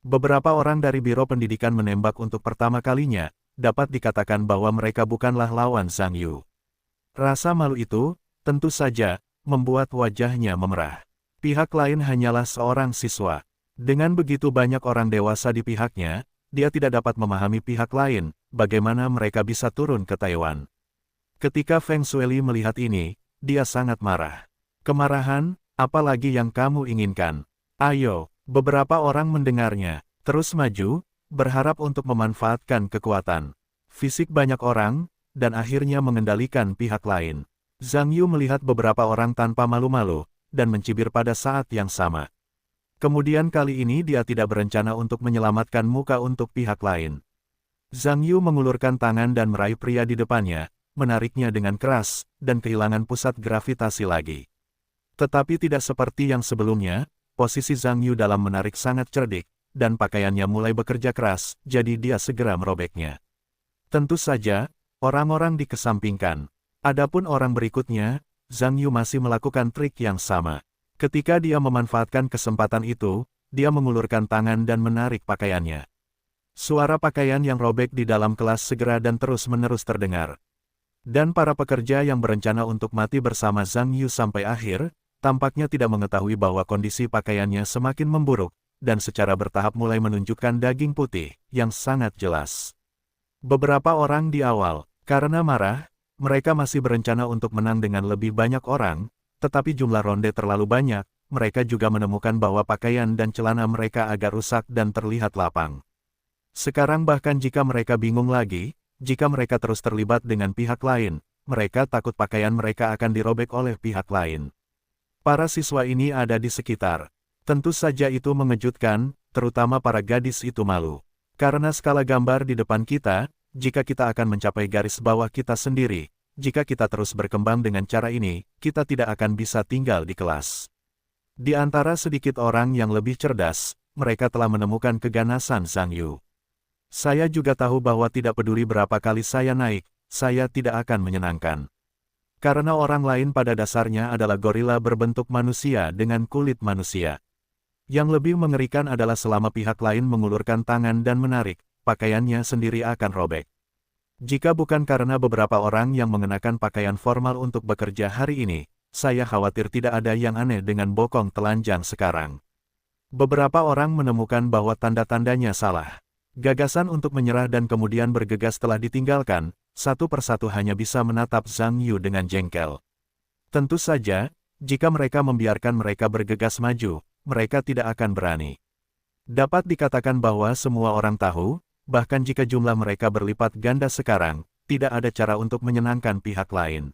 Beberapa orang dari Biro Pendidikan menembak untuk pertama kalinya, dapat dikatakan bahwa mereka bukanlah lawan Zhang Yu. Rasa malu itu, tentu saja, membuat wajahnya memerah. Pihak lain hanyalah seorang siswa. Dengan begitu banyak orang dewasa di pihaknya, dia tidak dapat memahami pihak lain, bagaimana mereka bisa turun ke Taiwan. Ketika Feng Shueli melihat ini, dia sangat marah. Kemarahan, apalagi yang kamu inginkan? Ayo, beberapa orang mendengarnya, terus maju, berharap untuk memanfaatkan kekuatan fisik banyak orang, dan akhirnya mengendalikan pihak lain. Zhang Yu melihat beberapa orang tanpa malu-malu, dan mencibir pada saat yang sama. Kemudian kali ini dia tidak berencana untuk menyelamatkan muka untuk pihak lain. Zhang Yu mengulurkan tangan dan meraih pria di depannya, menariknya dengan keras, dan kehilangan pusat gravitasi lagi. Tetapi tidak seperti yang sebelumnya, posisi Zhang Yu dalam menarik sangat cerdik, dan pakaiannya mulai bekerja keras, jadi dia segera merobeknya. Tentu saja, orang-orang dikesampingkan. Adapun orang berikutnya, Zhang Yu masih melakukan trik yang sama. Ketika dia memanfaatkan kesempatan itu, dia mengulurkan tangan dan menarik pakaiannya. Suara pakaian yang robek di dalam kelas segera dan terus-menerus terdengar. Dan para pekerja yang berencana untuk mati bersama Zhang Yu sampai akhir, tampaknya tidak mengetahui bahwa kondisi pakaiannya semakin memburuk, dan secara bertahap mulai menunjukkan daging putih, yang sangat jelas. Beberapa orang di awal, karena marah, mereka masih berencana untuk menang dengan lebih banyak orang, tetapi jumlah ronde terlalu banyak, mereka juga menemukan bahwa pakaian dan celana mereka agak rusak dan terlihat lapang. Sekarang bahkan jika mereka bingung lagi, jika mereka terus terlibat dengan pihak lain, mereka takut pakaian mereka akan dirobek oleh pihak lain. Para siswa ini ada di sekitar. Tentu saja itu mengejutkan, terutama para gadis itu malu. Karena skala gambar di depan kita, jika kita akan mencapai garis bawah kita sendiri, jika kita terus berkembang dengan cara ini, kita tidak akan bisa tinggal di kelas. Di antara sedikit orang yang lebih cerdas, mereka telah menemukan keganasan Zhang Yu. Saya juga tahu bahwa tidak peduli berapa kali saya naik, saya tidak akan menyenangkan. Karena orang lain pada dasarnya adalah gorila berbentuk manusia dengan kulit manusia. Yang lebih mengerikan adalah selama pihak lain mengulurkan tangan dan menarik, pakaiannya sendiri akan robek. Jika bukan karena beberapa orang yang mengenakan pakaian formal untuk bekerja hari ini, saya khawatir tidak ada yang aneh dengan bokong telanjang sekarang. Beberapa orang menemukan bahwa tanda-tandanya salah. Gagasan untuk menyerah dan kemudian bergegas telah ditinggalkan, satu persatu hanya bisa menatap Zhang Yu dengan jengkel. Tentu saja, jika mereka membiarkan mereka bergegas maju, mereka tidak akan berani. Dapat dikatakan bahwa semua orang tahu, bahkan jika jumlah mereka berlipat ganda sekarang, tidak ada cara untuk menyenangkan pihak lain.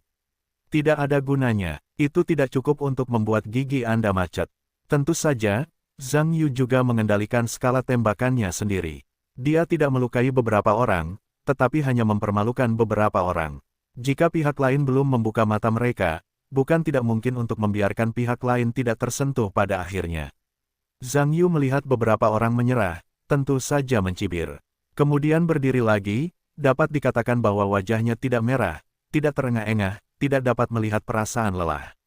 Tidak ada gunanya, itu tidak cukup untuk membuat gigi Anda macet. Tentu saja, Zhang Yu juga mengendalikan skala tembakannya sendiri. Dia tidak melukai beberapa orang, tetapi hanya mempermalukan beberapa orang. Jika pihak lain belum membuka mata mereka, bukan tidak mungkin untuk membiarkan pihak lain tidak tersentuh pada akhirnya. Zhang Yu melihat beberapa orang menyerah, tentu saja mencibir. Kemudian berdiri lagi, dapat dikatakan bahwa wajahnya tidak merah, tidak terengah-engah, tidak dapat melihat perasaan lelah.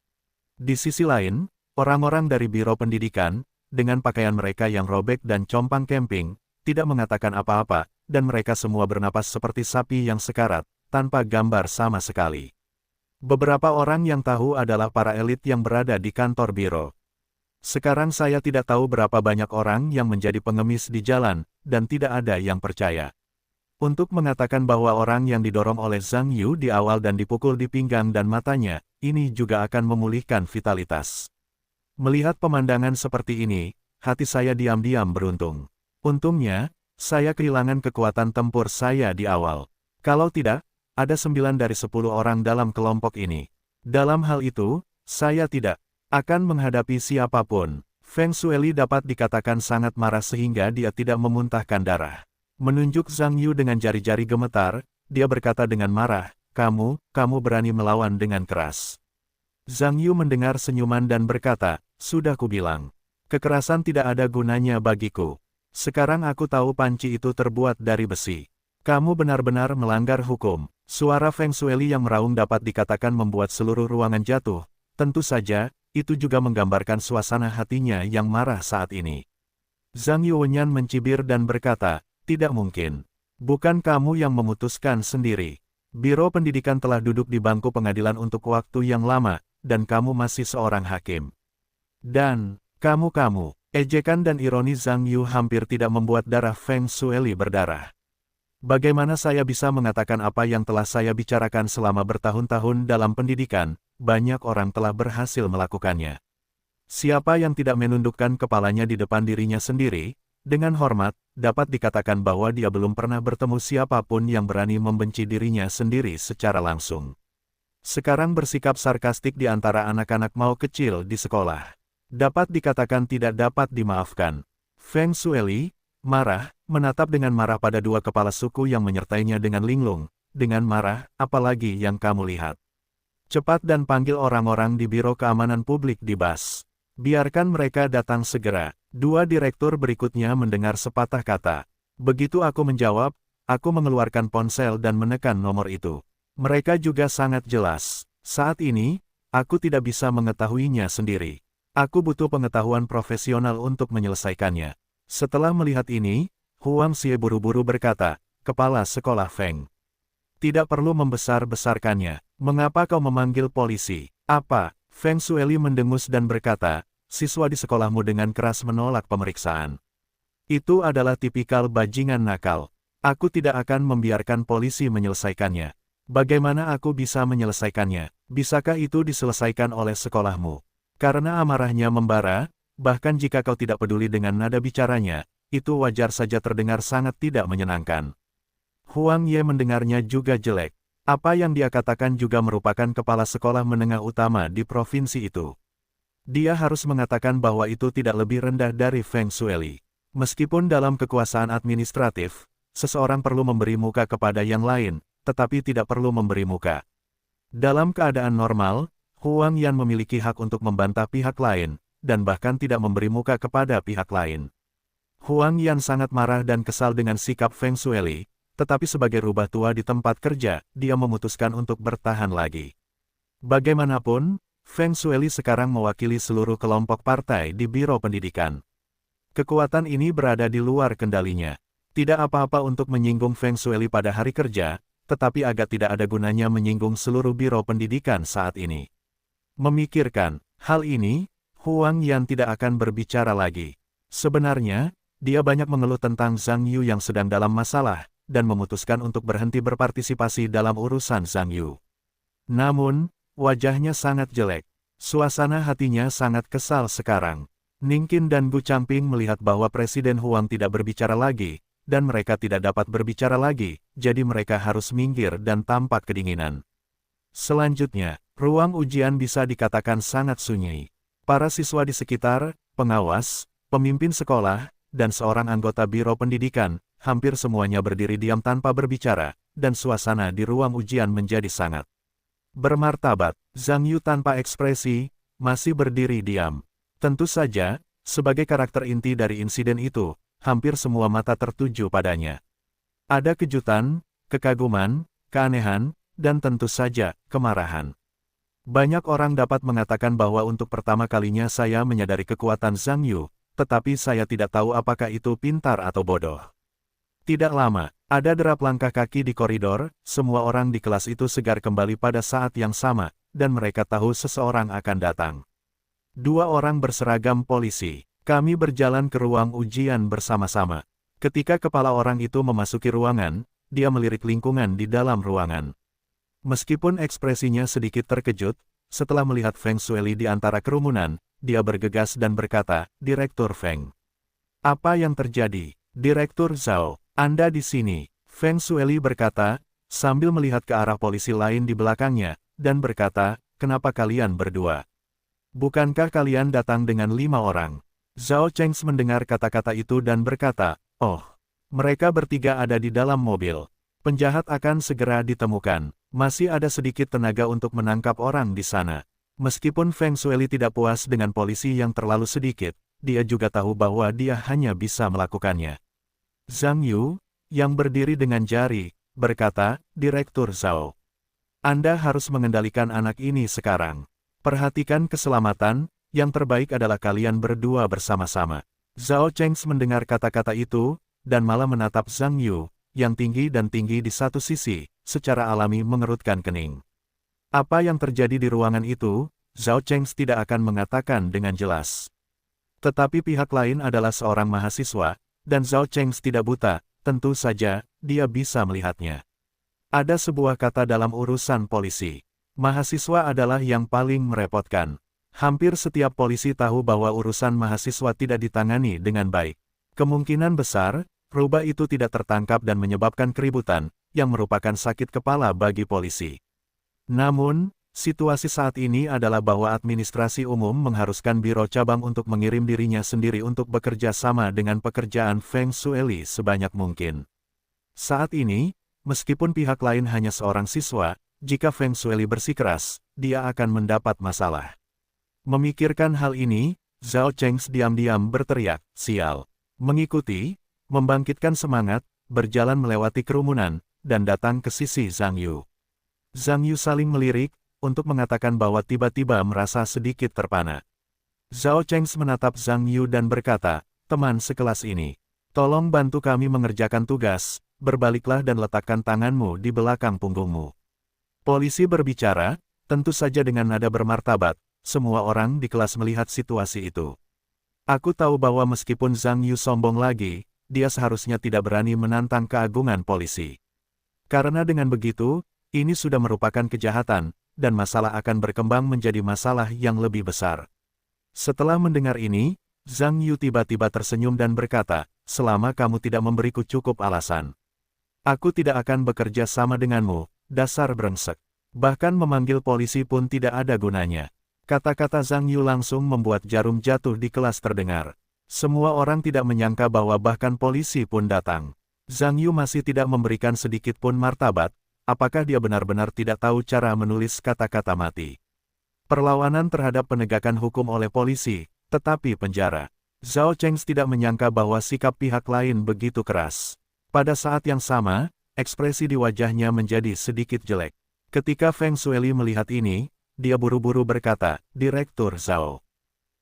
Di sisi lain, orang-orang dari Biro Pendidikan, dengan pakaian mereka yang robek dan compang camping, tidak mengatakan apa-apa, dan mereka semua bernapas seperti sapi yang sekarat, tanpa gambar sama sekali. Beberapa orang yang tahu adalah para elit yang berada di kantor biro. Sekarang saya tidak tahu berapa banyak orang yang menjadi pengemis di jalan, dan tidak ada yang percaya. Untuk mengatakan bahwa orang yang didorong oleh Zhang Yu di awal dan dipukul di pinggang dan matanya, ini juga akan memulihkan vitalitas. Melihat pemandangan seperti ini, hati saya diam-diam beruntung. Untungnya, saya kehilangan kekuatan tempur saya di awal. Kalau tidak, ada 9 dari 10 orang dalam kelompok ini. Dalam hal itu, saya tidak. Akan menghadapi siapapun. Feng Shueli dapat dikatakan sangat marah sehingga dia tidak memuntahkan darah. Menunjuk Zhang Yu dengan jari-jari gemetar, dia berkata dengan marah, kamu berani melawan dengan keras. Zhang Yu mendengar senyuman dan berkata, sudah kubilang. Kekerasan tidak ada gunanya bagiku. Sekarang aku tahu panci itu terbuat dari besi. Kamu benar-benar melanggar hukum. Suara Feng Shueli yang meraung dapat dikatakan membuat seluruh ruangan jatuh. Tentu saja, itu juga menggambarkan suasana hatinya yang marah saat ini. Zhang Yuwenyan mencibir dan berkata, tidak mungkin. Bukan kamu yang memutuskan sendiri. Biro Pendidikan telah duduk di bangku pengadilan untuk waktu yang lama, dan kamu masih seorang hakim. Dan, kamu, ejekan dan ironi Zhang Yu hampir tidak membuat darah Feng Shueli berdarah. Bagaimana saya bisa mengatakan apa yang telah saya bicarakan selama bertahun-tahun dalam pendidikan, banyak orang telah berhasil melakukannya. Siapa yang tidak menundukkan kepalanya di depan dirinya sendiri, dengan hormat, dapat dikatakan bahwa dia belum pernah bertemu siapapun yang berani membenci dirinya sendiri secara langsung. Sekarang bersikap sarkastik di antara anak-anak mau kecil di sekolah. Dapat dikatakan tidak dapat dimaafkan. Feng Shueli, marah, menatap dengan marah pada dua kepala suku yang menyertainya dengan linglung. Dengan marah, apalagi yang kamu lihat. Cepat dan panggil orang-orang di Biro Keamanan Publik di BAS. Biarkan mereka datang segera. Dua direktur berikutnya mendengar sepatah kata. Begitu aku menjawab, aku mengeluarkan ponsel dan menekan nomor itu. Mereka juga sangat jelas. Saat ini, aku tidak bisa mengetahuinya sendiri. Aku butuh pengetahuan profesional untuk menyelesaikannya. Setelah melihat ini, Huang Xie buru-buru berkata, Kepala Sekolah Feng. Tidak perlu membesar-besarkannya. Mengapa kau memanggil polisi? Apa? Feng Shueli mendengus dan berkata, siswa di sekolahmu dengan keras menolak pemeriksaan. Itu adalah tipikal bajingan nakal. Aku tidak akan membiarkan polisi menyelesaikannya. Bagaimana aku bisa menyelesaikannya? Bisakah itu diselesaikan oleh sekolahmu? Karena amarahnya membara, bahkan jika kau tidak peduli dengan nada bicaranya, itu wajar saja terdengar sangat tidak menyenangkan. Huang Ye mendengarnya juga jelek. Apa yang dia katakan juga merupakan kepala sekolah menengah utama di provinsi itu. Dia harus mengatakan bahwa itu tidak lebih rendah dari Feng Shueli. Meskipun dalam kekuasaan administratif, seseorang perlu memberi muka kepada yang lain, tetapi tidak perlu memberi muka. Dalam keadaan normal, Huang Yan memiliki hak untuk membantah pihak lain, dan bahkan tidak memberi muka kepada pihak lain. Huang Yan sangat marah dan kesal dengan sikap Feng Shueli, tetapi sebagai rubah tua di tempat kerja, dia memutuskan untuk bertahan lagi. Bagaimanapun, Feng Shueli sekarang mewakili seluruh kelompok partai di Biro Pendidikan. Kekuatan ini berada di luar kendalinya. Tidak apa-apa untuk menyinggung Feng Shueli pada hari kerja, tetapi agak tidak ada gunanya menyinggung seluruh Biro Pendidikan saat ini. Memikirkan hal ini, Huang Yan tidak akan berbicara lagi. Sebenarnya, dia banyak mengeluh tentang Zhang Yu yang sedang dalam masalah, dan memutuskan untuk berhenti berpartisipasi dalam urusan Zhang Yu. Namun, wajahnya sangat jelek. Suasana hatinya sangat kesal sekarang. Ningqin dan Gu Changping melihat bahwa Presiden Huang tidak berbicara lagi, dan mereka tidak dapat berbicara lagi, jadi mereka harus minggir dan tampak kedinginan. Selanjutnya, ruang ujian bisa dikatakan sangat sunyi. Para siswa di sekitar, pengawas, pemimpin sekolah, dan seorang anggota Biro Pendidikan, hampir semuanya berdiri diam tanpa berbicara, dan suasana di ruang ujian menjadi sangat bermartabat. Zhang Yu tanpa ekspresi, masih berdiri diam. Tentu saja, sebagai karakter inti dari insiden itu, hampir semua mata tertuju padanya. Ada kejutan, kekaguman, keanehan, dan tentu saja, kemarahan. Banyak orang dapat mengatakan bahwa untuk pertama kalinya saya menyadari kekuatan Zhang Yu, tetapi saya tidak tahu apakah itu pintar atau bodoh. Tidak lama, ada derap langkah kaki di koridor, semua orang di kelas itu segar kembali pada saat yang sama, dan mereka tahu seseorang akan datang. Dua orang berseragam polisi. Kami berjalan ke ruang ujian bersama-sama. Ketika kepala orang itu memasuki ruangan, dia melirik lingkungan di dalam ruangan. Meskipun ekspresinya sedikit terkejut, setelah melihat Feng Shueli di antara kerumunan, dia bergegas dan berkata, Direktur Feng. Apa yang terjadi? Direktur Zhao, Anda di sini. Feng Shueli berkata, sambil melihat ke arah polisi lain di belakangnya, dan berkata, kenapa kalian berdua Bukankah kalian datang dengan 5 orang? Zhao Cheng mendengar kata-kata itu dan berkata, "Oh, mereka bertiga ada di dalam mobil. Penjahat akan segera ditemukan. Masih ada sedikit tenaga untuk menangkap orang di sana." Meskipun Feng Shueli tidak puas dengan polisi yang terlalu sedikit, dia juga tahu bahwa dia hanya bisa melakukannya. Zhang Yu, yang berdiri dengan jari, berkata, "Direktur Zhao, Anda harus mengendalikan anak ini sekarang. Perhatikan keselamatan, yang terbaik adalah kalian berdua bersama-sama." Zhao Cheng mendengar kata-kata itu, dan malah menatap Zhang Yu, yang tinggi dan tinggi di satu sisi, secara alami mengerutkan kening. Apa yang terjadi di ruangan itu, Zhao Cheng tidak akan mengatakan dengan jelas. Tetapi pihak lain adalah seorang mahasiswa, dan Zhao Cheng tidak buta, tentu saja, dia bisa melihatnya. Ada sebuah kata dalam urusan polisi. Mahasiswa adalah yang paling merepotkan. Hampir setiap polisi tahu bahwa urusan mahasiswa tidak ditangani dengan baik. Kemungkinan besar, rubah itu tidak tertangkap dan menyebabkan keributan, yang merupakan sakit kepala bagi polisi. Namun, situasi saat ini adalah bahwa administrasi umum mengharuskan biro cabang untuk mengirim dirinya sendiri untuk bekerja sama dengan pekerjaan Feng Shueli sebanyak mungkin. Saat ini, meskipun pihak lain hanya seorang siswa, jika Feng Shueli bersikeras, dia akan mendapat masalah. Memikirkan hal ini, Zhao Cheng diam-diam berteriak, "Sial!" Mengikuti, membangkitkan semangat, berjalan melewati kerumunan, dan datang ke sisi Zhang Yu. Zhang Yu saling melirik, untuk mengatakan bahwa tiba-tiba merasa sedikit terpana. Zhao Cheng menatap Zhang Yu dan berkata, "Teman sekelas ini, tolong bantu kami mengerjakan tugas, berbaliklah dan letakkan tanganmu di belakang punggungmu." Polisi berbicara, tentu saja dengan nada bermartabat, semua orang di kelas melihat situasi itu. Aku tahu bahwa meskipun Zhang Yu sombong lagi, dia seharusnya tidak berani menantang keagungan polisi. Karena dengan begitu, ini sudah merupakan kejahatan, dan masalah akan berkembang menjadi masalah yang lebih besar. Setelah mendengar ini, Zhang Yu tiba-tiba tersenyum dan berkata, "Selama kamu tidak memberiku cukup alasan, aku tidak akan bekerja sama denganmu. Dasar brengsek. Bahkan memanggil polisi pun tidak ada gunanya." Kata-kata Zhang Yu langsung membuat jarum jatuh di kelas terdengar. Semua orang tidak menyangka bahwa bahkan polisi pun datang. Zhang Yu masih tidak memberikan sedikit pun martabat, apakah dia benar-benar tidak tahu cara menulis kata-kata mati. Perlawanan terhadap penegakan hukum oleh polisi, tetapi penjara. Zhao Cheng tidak menyangka bahwa sikap pihak lain begitu keras. Pada saat yang sama, ekspresi di wajahnya menjadi sedikit jelek. Ketika Feng Shueli melihat ini, dia buru-buru berkata, "Direktur Zhao,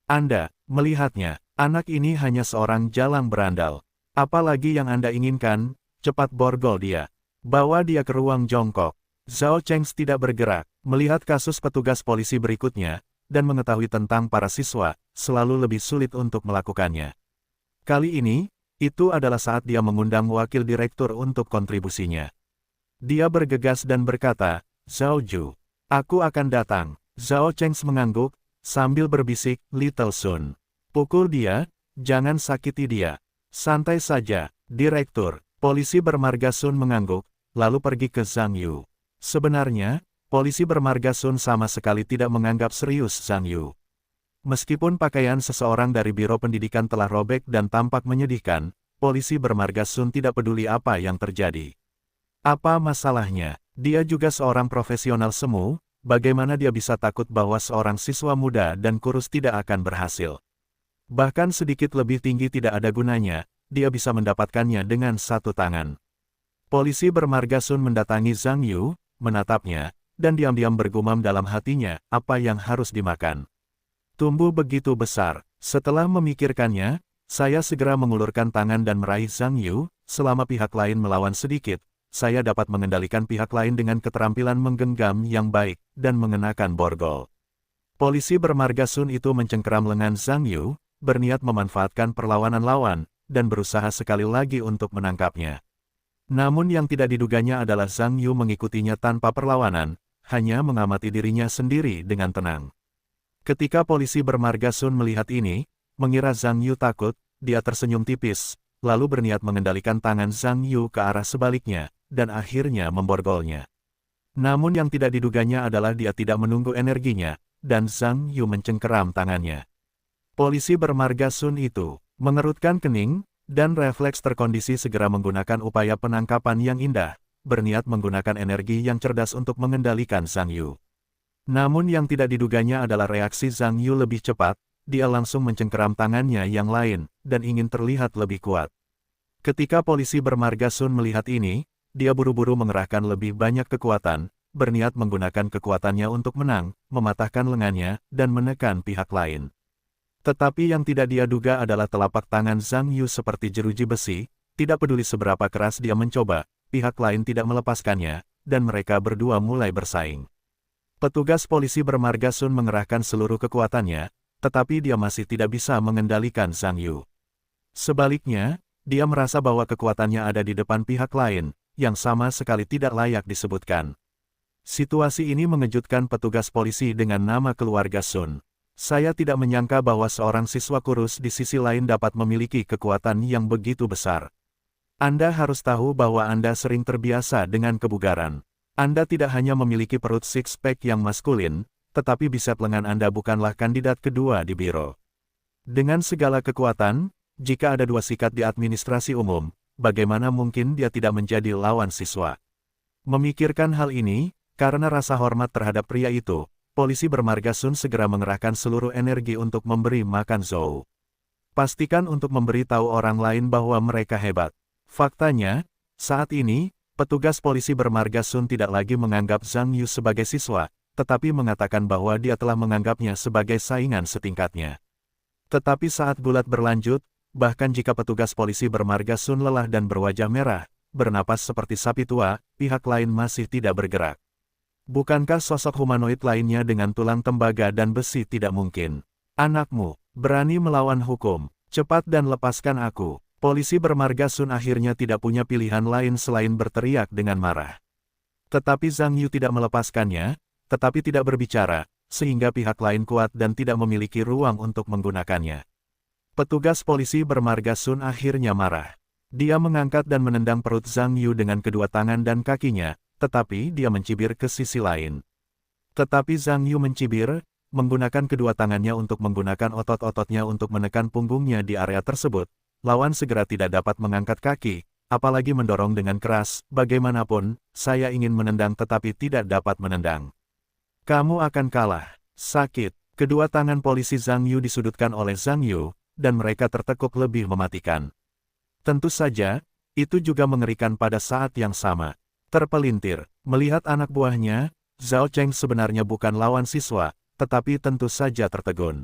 Anda melihatnya, anak ini hanya seorang jalang berandal. Apalagi yang Anda inginkan, cepat borgol dia. Bawa dia ke ruang jongkok." Zhao Cheng tidak bergerak, melihat kasus petugas polisi berikutnya, dan mengetahui tentang para siswa, selalu lebih sulit untuk melakukannya. Kali ini, itu adalah saat dia mengundang wakil direktur untuk kontribusinya. Dia bergegas dan berkata, "Zhao Ju, aku akan datang." Zhao Cheng mengangguk, sambil berbisik, "Little Sun. Pukul dia, jangan sakiti dia. Santai saja, Direktur." Polisi bermarga Sun mengangguk, lalu pergi ke Zhang Yu. Sebenarnya, polisi bermarga Sun sama sekali tidak menganggap serius Zhang Yu. Meskipun pakaian seseorang dari Biro Pendidikan telah robek dan tampak menyedihkan, polisi bermarga Sun tidak peduli apa yang terjadi. Apa masalahnya? Dia juga seorang profesional semu, bagaimana dia bisa takut bahwa seorang siswa muda dan kurus tidak akan berhasil? Bahkan sedikit lebih tinggi tidak ada gunanya, dia bisa mendapatkannya dengan satu tangan. Polisi bermarga Sun mendatangi Zhang Yu, menatapnya, dan diam-diam bergumam dalam hatinya, apa yang harus dimakan. Tumbuh begitu besar. Setelah memikirkannya, saya segera mengulurkan tangan dan meraih Zhang Yu, selama pihak lain melawan sedikit, saya dapat mengendalikan pihak lain dengan keterampilan menggenggam yang baik, dan mengenakan borgol. Polisi bermarga Sun itu mencengkeram lengan Zhang Yu, berniat memanfaatkan perlawanan lawan, dan berusaha sekali lagi untuk menangkapnya. Namun yang tidak diduganya adalah Zhang Yu mengikutinya tanpa perlawanan, hanya mengamati dirinya sendiri dengan tenang. Ketika polisi bermarga Sun melihat ini, mengira Zhang Yu takut, dia tersenyum tipis, lalu berniat mengendalikan tangan Zhang Yu ke arah sebaliknya, dan akhirnya memborgolnya. Namun yang tidak diduganya adalah dia tidak menunggu energinya, dan Zhang Yu mencengkeram tangannya. Polisi bermarga Sun itu mengerutkan kening, dan refleks terkondisi segera menggunakan upaya penangkapan yang indah, berniat menggunakan energi yang cerdas untuk mengendalikan Zhang Yu. Namun yang tidak diduganya adalah reaksi Zhang Yu lebih cepat, dia langsung mencengkeram tangannya yang lain, dan ingin terlihat lebih kuat. Ketika polisi bermarga Sun melihat ini, dia buru-buru mengerahkan lebih banyak kekuatan, berniat menggunakan kekuatannya untuk menang, mematahkan lengannya, dan menekan pihak lain. Tetapi yang tidak dia duga adalah telapak tangan Zhang Yu seperti jeruji besi, tidak peduli seberapa keras dia mencoba, pihak lain tidak melepaskannya, dan mereka berdua mulai bersaing. Petugas polisi bermarga Sun mengerahkan seluruh kekuatannya, tetapi dia masih tidak bisa mengendalikan Zhang Yu. Sebaliknya, dia merasa bahwa kekuatannya ada di depan pihak lain, yang sama sekali tidak layak disebutkan. Situasi ini mengejutkan petugas polisi dengan nama keluarga Sun. Saya tidak menyangka bahwa seorang siswa kurus di sisi lain dapat memiliki kekuatan yang begitu besar. Anda harus tahu bahwa Anda sering terbiasa dengan kebugaran. Anda tidak hanya memiliki perut six-pack yang maskulin, tetapi bicep lengan Anda bukanlah kandidat kedua di biro. Dengan segala kekuatan, jika ada 2 sikat di administrasi umum, bagaimana mungkin dia tidak menjadi lawan siswa? Memikirkan hal ini, karena rasa hormat terhadap pria itu, polisi bermarga Sun segera mengerahkan seluruh energi untuk memberi makan Zhou. Pastikan untuk memberi tahu orang lain bahwa mereka hebat. Faktanya, saat ini, petugas polisi bermarga Sun tidak lagi menganggap Zhang Yu sebagai siswa, tetapi mengatakan bahwa dia telah menganggapnya sebagai saingan setingkatnya. Tetapi saat gulat berlanjut, bahkan jika petugas polisi bermarga Sun lelah dan berwajah merah, bernapas seperti sapi tua, pihak lain masih tidak bergerak. Bukankah sosok humanoid lainnya dengan tulang tembaga dan besi tidak mungkin? Anakmu, berani melawan hukum, cepat dan lepaskan aku. Polisi bermarga Sun akhirnya tidak punya pilihan lain selain berteriak dengan marah. Tetapi Zhang Yu tidak melepaskannya, tetapi tidak berbicara, sehingga pihak lain kuat dan tidak memiliki ruang untuk menggunakannya. Petugas polisi bermarga Sun akhirnya marah. Dia mengangkat dan menendang perut Zhang Yu dengan kedua tangan dan kakinya, tetapi dia mencibir ke sisi lain. Tetapi Zhang Yu mencibir, menggunakan kedua tangannya untuk menggunakan otot-ototnya untuk menekan punggungnya di area tersebut. Lawan segera tidak dapat mengangkat kaki, apalagi mendorong dengan keras. Bagaimanapun, saya ingin menendang tetapi tidak dapat menendang. Kamu akan kalah. Sakit. Kedua tangan polisi Zhang Yu disudutkan oleh Zhang Yu, dan mereka tertekuk lebih mematikan. Tentu saja, itu juga mengerikan pada saat yang sama. Terpelintir, melihat anak buahnya, Zhao Cheng sebenarnya bukan lawan siswa, tetapi tentu saja tertegun.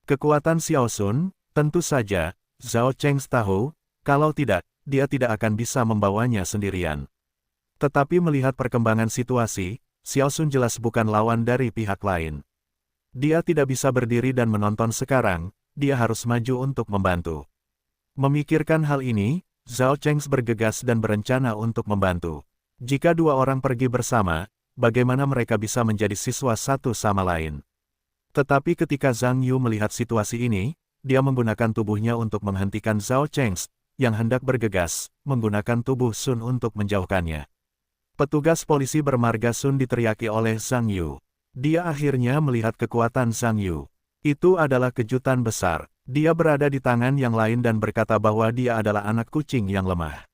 Kekuatan Xiao Sun, tentu saja, Zhao Cheng tahu, kalau tidak, dia tidak akan bisa membawanya sendirian. Tetapi melihat perkembangan situasi, Xiao Sun jelas bukan lawan dari pihak lain. Dia tidak bisa berdiri dan menonton sekarang, dia harus maju untuk membantu. Memikirkan hal ini, Zhao Cheng bergegas dan berencana untuk membantu. Jika dua orang pergi bersama, bagaimana mereka bisa menjadi siswa satu sama lain? Tetapi ketika Zhang Yu melihat situasi ini, dia menggunakan tubuhnya untuk menghentikan Zhao Cheng, yang hendak bergegas, menggunakan tubuh Sun untuk menjauhkannya. Petugas polisi bermarga Sun diteriaki oleh Zhang Yu. Dia akhirnya melihat kekuatan Zhang Yu. Itu adalah kejutan besar. Dia berada di tangan yang lain dan berkata bahwa dia adalah anak kucing yang lemah.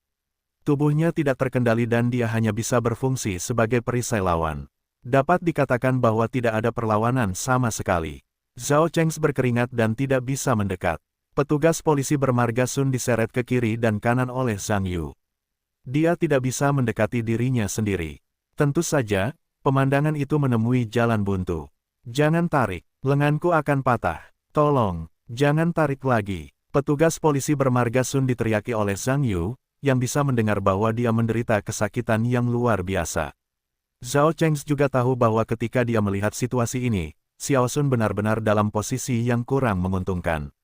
Tubuhnya tidak terkendali dan dia hanya bisa berfungsi sebagai perisai lawan. Dapat dikatakan bahwa tidak ada perlawanan sama sekali. Zhao Cheng berkeringat dan tidak bisa mendekat. Petugas polisi bermarga Sun diseret ke kiri dan kanan oleh Zhang Yu. Dia tidak bisa mendekati dirinya sendiri. Tentu saja, pemandangan itu menemui jalan buntu. Jangan tarik, lenganku akan patah. Tolong, jangan tarik lagi. Petugas polisi bermarga Sun diteriaki oleh Zhang Yu, yang bisa mendengar bahwa dia menderita kesakitan yang luar biasa. Zhao Cheng juga tahu bahwa ketika dia melihat situasi ini, Xiao Sun benar-benar dalam posisi yang kurang menguntungkan.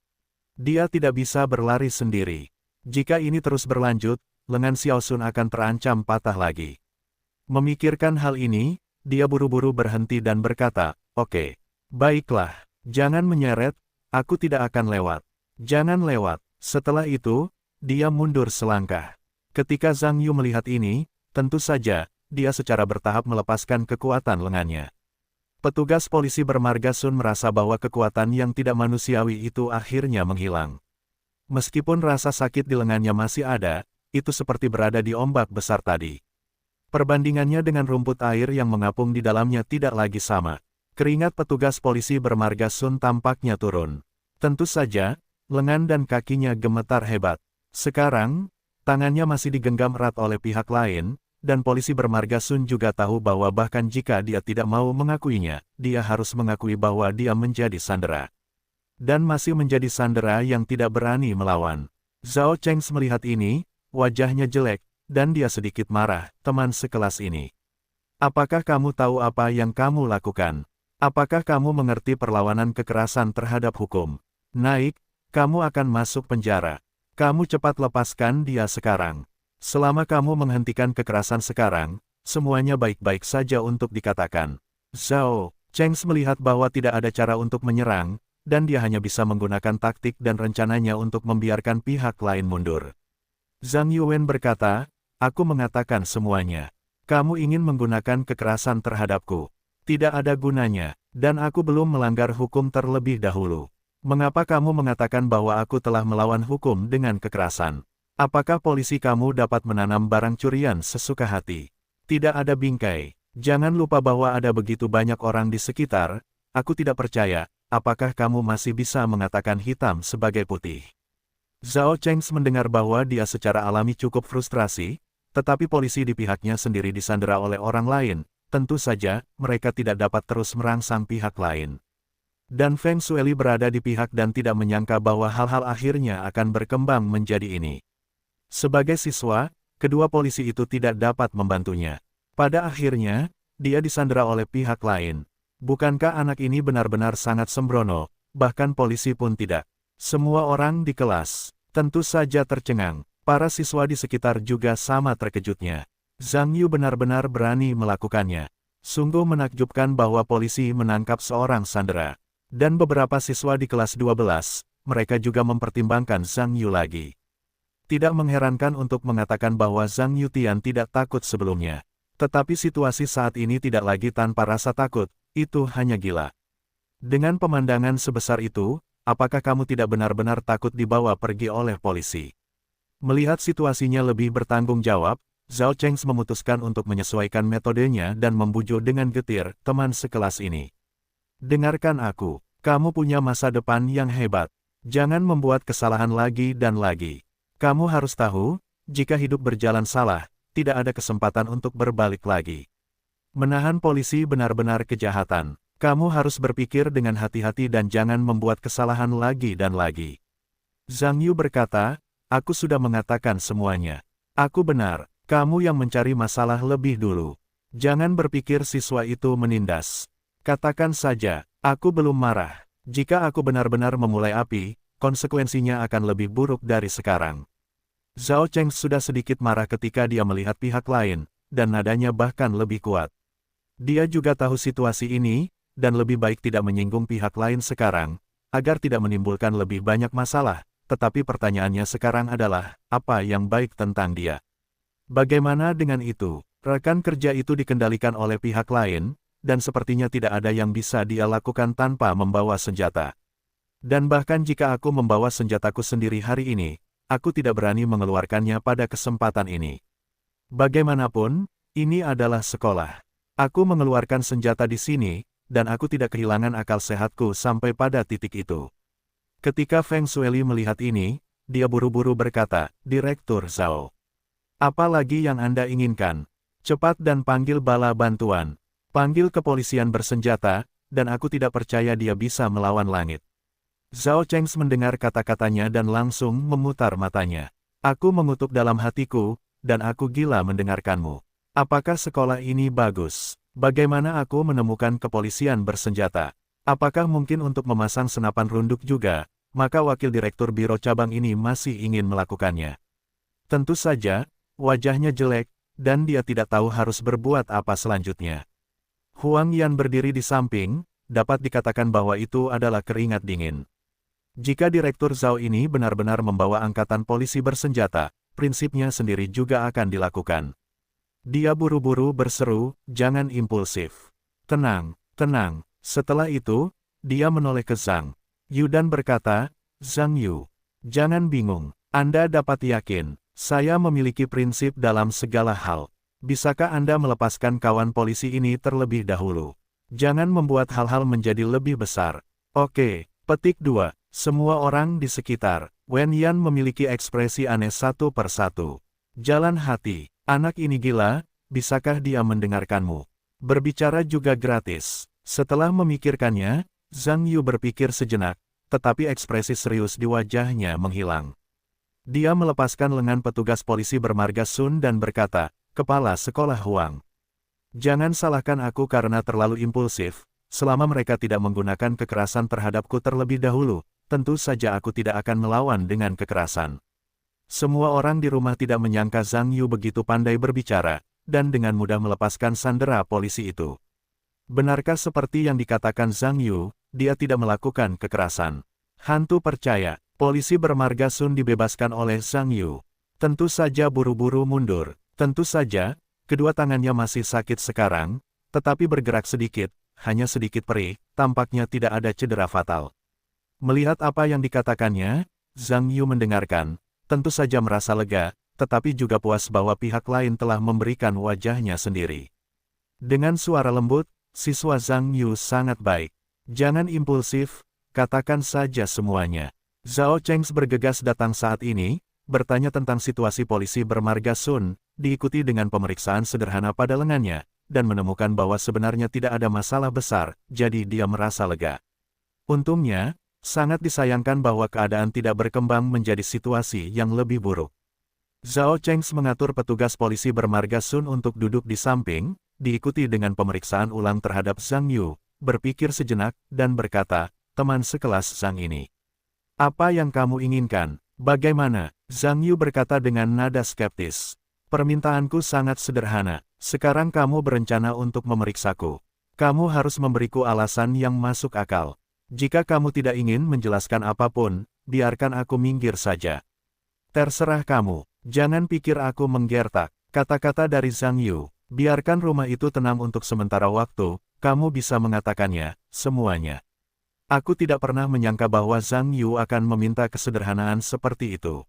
Dia tidak bisa berlari sendiri. Jika ini terus berlanjut, lengan Xiao Sun akan terancam patah lagi. Memikirkan hal ini, dia buru-buru berhenti dan berkata, "Oke, baiklah, jangan menyeret, aku tidak akan lewat. Jangan lewat." Setelah itu, dia mundur selangkah. Ketika Zhang Yu melihat ini, tentu saja, dia secara bertahap melepaskan kekuatan lengannya. Petugas polisi bermarga Sun merasa bahwa kekuatan yang tidak manusiawi itu akhirnya menghilang. Meskipun rasa sakit di lengannya masih ada, itu seperti berada di ombak besar tadi. Perbandingannya dengan rumput air yang mengapung di dalamnya tidak lagi sama. Keringat petugas polisi bermarga Sun tampaknya turun. Tentu saja, lengan dan kakinya gemetar hebat. Sekarang, tangannya masih digenggam erat oleh pihak lain, dan polisi bermarga Sun juga tahu bahwa bahkan jika dia tidak mau mengakuinya, dia harus mengakui bahwa dia menjadi sandera. Dan masih menjadi sandera yang tidak berani melawan. Zhao Cheng melihat ini, wajahnya jelek, dan dia sedikit marah, teman sekelas ini. Apakah kamu tahu apa yang kamu lakukan? Apakah kamu mengerti perlawanan kekerasan terhadap hukum? Naik, kamu akan masuk penjara. Kamu cepat lepaskan dia sekarang. Selama kamu menghentikan kekerasan sekarang, semuanya baik-baik saja untuk dikatakan. Zhao Cheng melihat bahwa tidak ada cara untuk menyerang, dan dia hanya bisa menggunakan taktik dan rencananya untuk membiarkan pihak lain mundur. Zhang Yuwen berkata, aku mengatakan semuanya. Kamu ingin menggunakan kekerasan terhadapku. Tidak ada gunanya, dan aku belum melanggar hukum terlebih dahulu. Mengapa kamu mengatakan bahwa aku telah melawan hukum dengan kekerasan? Apakah polisi kamu dapat menanam barang curian sesuka hati? Tidak ada bingkai. Jangan lupa bahwa ada begitu banyak orang di sekitar. Aku tidak percaya, apakah kamu masih bisa mengatakan hitam sebagai putih? Zhao Cheng mendengar bahwa dia secara alami cukup frustrasi, tetapi polisi di pihaknya sendiri disandera oleh orang lain. Tentu saja, mereka tidak dapat terus merangsang pihak lain. Dan Feng Sueli berada di pihak dan tidak menyangka bahwa hal-hal akhirnya akan berkembang menjadi ini. Sebagai siswa, kedua polisi itu tidak dapat membantunya. Pada akhirnya, dia disandera oleh pihak lain. Bukankah anak ini benar-benar sangat sembrono, bahkan polisi pun tidak. Semua orang di kelas, tentu saja tercengang. Para siswa di sekitar juga sama terkejutnya. Zhang Yu benar-benar berani melakukannya. Sungguh menakjubkan bahwa polisi menangkap seorang sandera. Dan beberapa siswa di kelas 12, mereka juga mempertimbangkan Zhang Yu lagi. Tidak mengherankan untuk mengatakan bahwa Zhang Yutian tidak takut sebelumnya. Tetapi situasi saat ini tidak lagi tanpa rasa takut, itu hanya gila. Dengan pemandangan sebesar itu, apakah kamu tidak benar-benar takut dibawa pergi oleh polisi? Melihat situasinya lebih bertanggung jawab, Zhao Cheng memutuskan untuk menyesuaikan metodenya dan membujuk dengan getir, teman sekelas ini. Dengarkan aku, kamu punya masa depan yang hebat. Jangan membuat kesalahan lagi dan lagi. Kamu harus tahu, jika hidup berjalan salah, tidak ada kesempatan untuk berbalik lagi. Menahan polisi benar-benar kejahatan. Kamu harus berpikir dengan hati-hati dan jangan membuat kesalahan lagi dan lagi. Zhang Yu berkata, aku sudah mengatakan semuanya. Aku benar, kamu yang mencari masalah lebih dulu. Jangan berpikir siswa itu menindas. Katakan saja, aku belum marah. Jika aku benar-benar memulai api, konsekuensinya akan lebih buruk dari sekarang. Zhao Cheng sudah sedikit marah ketika dia melihat pihak lain, dan nadanya bahkan lebih kuat. Dia juga tahu situasi ini, dan lebih baik tidak menyinggung pihak lain sekarang, agar tidak menimbulkan lebih banyak masalah, tetapi pertanyaannya sekarang adalah, apa yang baik tentang dia? Bagaimana dengan itu? Rekan kerja itu dikendalikan oleh pihak lain, dan sepertinya tidak ada yang bisa dia lakukan tanpa membawa senjata. Dan bahkan jika aku membawa senjataku sendiri hari ini, aku tidak berani mengeluarkannya pada kesempatan ini. Bagaimanapun, ini adalah sekolah. Aku mengeluarkan senjata di sini, dan aku tidak kehilangan akal sehatku sampai pada titik itu. Ketika Feng Sueli melihat ini, dia buru-buru berkata, Direktur Zhao. Apa lagi yang Anda inginkan? Cepat dan panggil bala bantuan. Panggil kepolisian bersenjata, dan aku tidak percaya dia bisa melawan langit. Zhao Cheng mendengar kata-katanya dan langsung memutar matanya. Aku mengutuk dalam hatiku, dan aku gila mendengarkanmu. Apakah sekolah ini bagus? Bagaimana aku menemukan kepolisian bersenjata? Apakah mungkin untuk memasang senapan runduk juga? Maka wakil direktur biro cabang ini masih ingin melakukannya. Tentu saja, wajahnya jelek, dan dia tidak tahu harus berbuat apa selanjutnya. Huang Yan berdiri di samping, dapat dikatakan bahwa itu adalah keringat dingin. Jika Direktur Zhao ini benar-benar membawa angkatan polisi bersenjata, prinsipnya sendiri juga akan dilakukan. Dia buru-buru berseru, jangan impulsif. Tenang, Tenang. Setelah itu, dia menoleh ke Zhang Yu dan berkata, Zhang Yu, jangan bingung. Anda dapat yakin, saya memiliki prinsip dalam segala hal. Bisakah Anda melepaskan kawan polisi ini terlebih dahulu? Jangan membuat hal-hal menjadi lebih besar. Oke, petik 2. Semua orang di sekitar Wen Yan memiliki ekspresi aneh satu persatu. Jalan hati, anak ini gila, bisakah dia mendengarkanmu? Berbicara juga gratis. Setelah memikirkannya, Zhang Yu berpikir sejenak, tetapi ekspresi serius di wajahnya menghilang. Dia melepaskan lengan petugas polisi bermarga Sun dan berkata, Kepala Sekolah Huang. Jangan salahkan aku karena terlalu impulsif, selama mereka tidak menggunakan kekerasan terhadapku terlebih dahulu, tentu saja aku tidak akan melawan dengan kekerasan. Semua orang di rumah tidak menyangka Zhang Yu begitu pandai berbicara, dan dengan mudah melepaskan sandera polisi itu. Benarkah seperti yang dikatakan Zhang Yu, dia tidak melakukan kekerasan? Hantu percaya, polisi bermarga Sun dibebaskan oleh Zhang Yu. Tentu saja buru-buru mundur, tentu saja, kedua tangannya masih sakit sekarang, tetapi bergerak sedikit, hanya sedikit perih, tampaknya tidak ada cedera fatal. Melihat apa yang dikatakannya, Zhang Yu mendengarkan, tentu saja merasa lega, tetapi juga puas bahwa pihak lain telah memberikan wajahnya sendiri. Dengan suara lembut, siswa Zhang Yu sangat baik. Jangan impulsif, katakan saja semuanya. Zhao Cheng bergegas datang saat ini, bertanya tentang situasi polisi bermarga Sun, diikuti dengan pemeriksaan sederhana pada lengannya, dan menemukan bahwa sebenarnya tidak ada masalah besar, jadi dia merasa lega. Untungnya, sangat disayangkan bahwa keadaan tidak berkembang menjadi situasi yang lebih buruk. Zhao Cheng mengatur petugas polisi bermarga Sun untuk duduk di samping, diikuti dengan pemeriksaan ulang terhadap Zhang Yu, berpikir sejenak, dan berkata, teman sekelas Zhang ini. Apa yang kamu inginkan? Bagaimana? Zhang Yu berkata dengan nada skeptis. Permintaanku sangat sederhana, sekarang kamu berencana untuk memeriksaku. Kamu harus memberiku alasan yang masuk akal. Jika kamu tidak ingin menjelaskan apapun, biarkan aku minggir saja. Terserah kamu. Jangan pikir aku menggertak, kata-kata dari Zhang Yu. Biarkan rumah itu tenang untuk sementara waktu, kamu bisa mengatakannya, semuanya. Aku tidak pernah menyangka bahwa Zhang Yu akan meminta kesederhanaan seperti itu.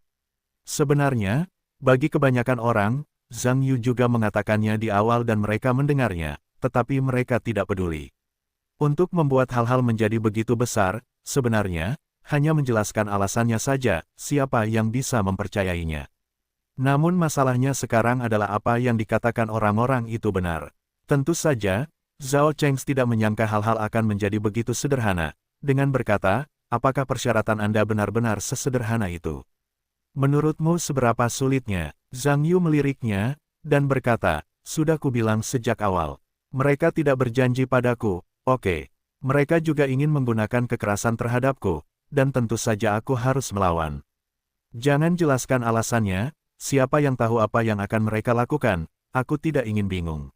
Sebenarnya, bagi kebanyakan orang, Zhang Yu juga mengatakannya di awal dan mereka mendengarnya, tetapi mereka tidak peduli. Untuk membuat hal-hal menjadi begitu besar, sebenarnya, hanya menjelaskan alasannya saja, siapa yang bisa mempercayainya. Namun masalahnya sekarang adalah apa yang dikatakan orang-orang itu benar. Tentu saja, Zhao Cheng tidak menyangka hal-hal akan menjadi begitu sederhana, dengan berkata, apakah persyaratan Anda benar-benar sesederhana itu? Menurutmu seberapa sulitnya? Zhang Yu meliriknya, dan berkata, sudah kubilang sejak awal. Mereka tidak berjanji padaku, oke. Mereka juga ingin menggunakan kekerasan terhadapku, dan tentu saja aku harus melawan. Jangan jelaskan alasannya. Siapa yang tahu apa yang akan mereka lakukan, aku tidak ingin bingung.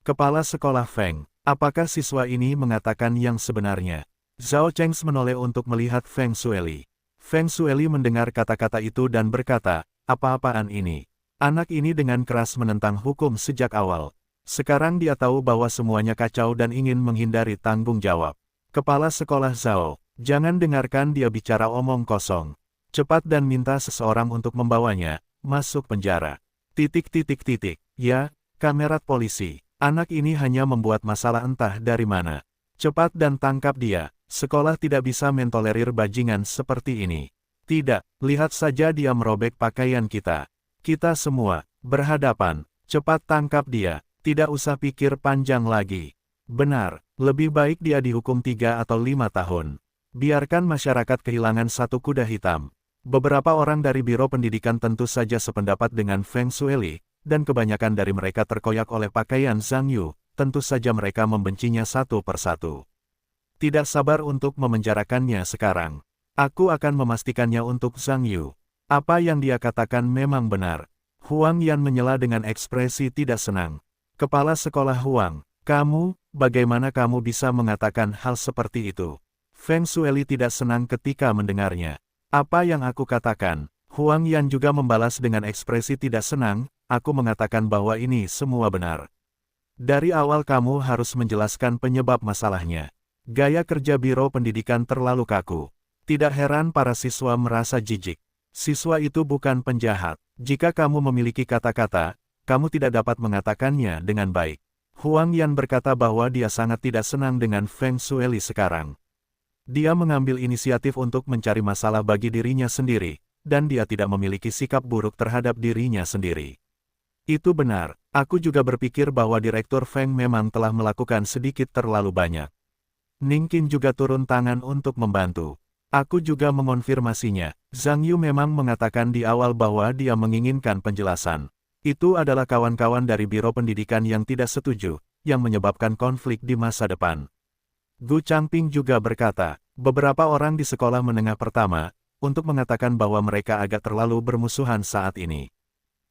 Kepala Sekolah Feng, apakah siswa ini mengatakan yang sebenarnya? Zhao Cheng menoleh untuk melihat Feng Shueli. Feng Shueli mendengar kata-kata itu dan berkata, apa-apaan ini? Anak ini dengan keras menentang hukum sejak awal. Sekarang dia tahu bahwa semuanya kacau dan ingin menghindari tanggung jawab. Kepala Sekolah Zhao, jangan dengarkan dia bicara omong kosong. Cepat dan minta seseorang untuk membawanya masuk penjara. Ya, kamerat polisi. Anak ini hanya membuat masalah entah dari mana. Cepat dan tangkap dia. Sekolah tidak bisa mentolerir bajingan seperti ini. Tidak, lihat saja dia merobek pakaian kita. Kita semua berhadapan. Cepat tangkap dia. Tidak usah pikir panjang lagi. Benar, lebih baik dia dihukum 3 atau 5 tahun. Biarkan masyarakat kehilangan satu kuda hitam. Beberapa orang dari Biro Pendidikan tentu saja sependapat dengan Feng Shueli, dan kebanyakan dari mereka terkoyak oleh pakaian Zhang Yu, tentu saja mereka membencinya satu persatu. Tidak sabar untuk memenjarakannya sekarang. Aku akan memastikannya untuk Zhang Yu. Apa yang dia katakan memang benar. Huang Yan menyela dengan ekspresi tidak senang. Kepala Sekolah Huang, bagaimana kamu bisa mengatakan hal seperti itu? Feng Shueli tidak senang ketika mendengarnya. Apa yang aku katakan? Huang Yan juga membalas dengan ekspresi tidak senang, aku mengatakan bahwa ini semua benar. Dari awal kamu harus menjelaskan penyebab masalahnya. Gaya kerja Biro Pendidikan terlalu kaku. Tidak heran para siswa merasa jijik. Siswa itu bukan penjahat. Jika kamu memiliki kata-kata, kamu tidak dapat mengatakannya dengan baik. Huang Yan berkata bahwa dia sangat tidak senang dengan Feng Shueli sekarang. Dia mengambil inisiatif untuk mencari masalah bagi dirinya sendiri, dan dia tidak memiliki sikap buruk terhadap dirinya sendiri. Itu benar, aku juga berpikir bahwa Direktur Feng memang telah melakukan sedikit terlalu banyak. Ning Qin juga turun tangan untuk membantu. Aku juga mengonfirmasinya. Zhang Yu memang mengatakan di awal bahwa dia menginginkan penjelasan. Itu adalah kawan-kawan dari Biro Pendidikan yang tidak setuju, yang menyebabkan konflik di masa depan. Gu Changping juga berkata, beberapa orang di sekolah menengah pertama, untuk mengatakan bahwa mereka agak terlalu bermusuhan saat ini.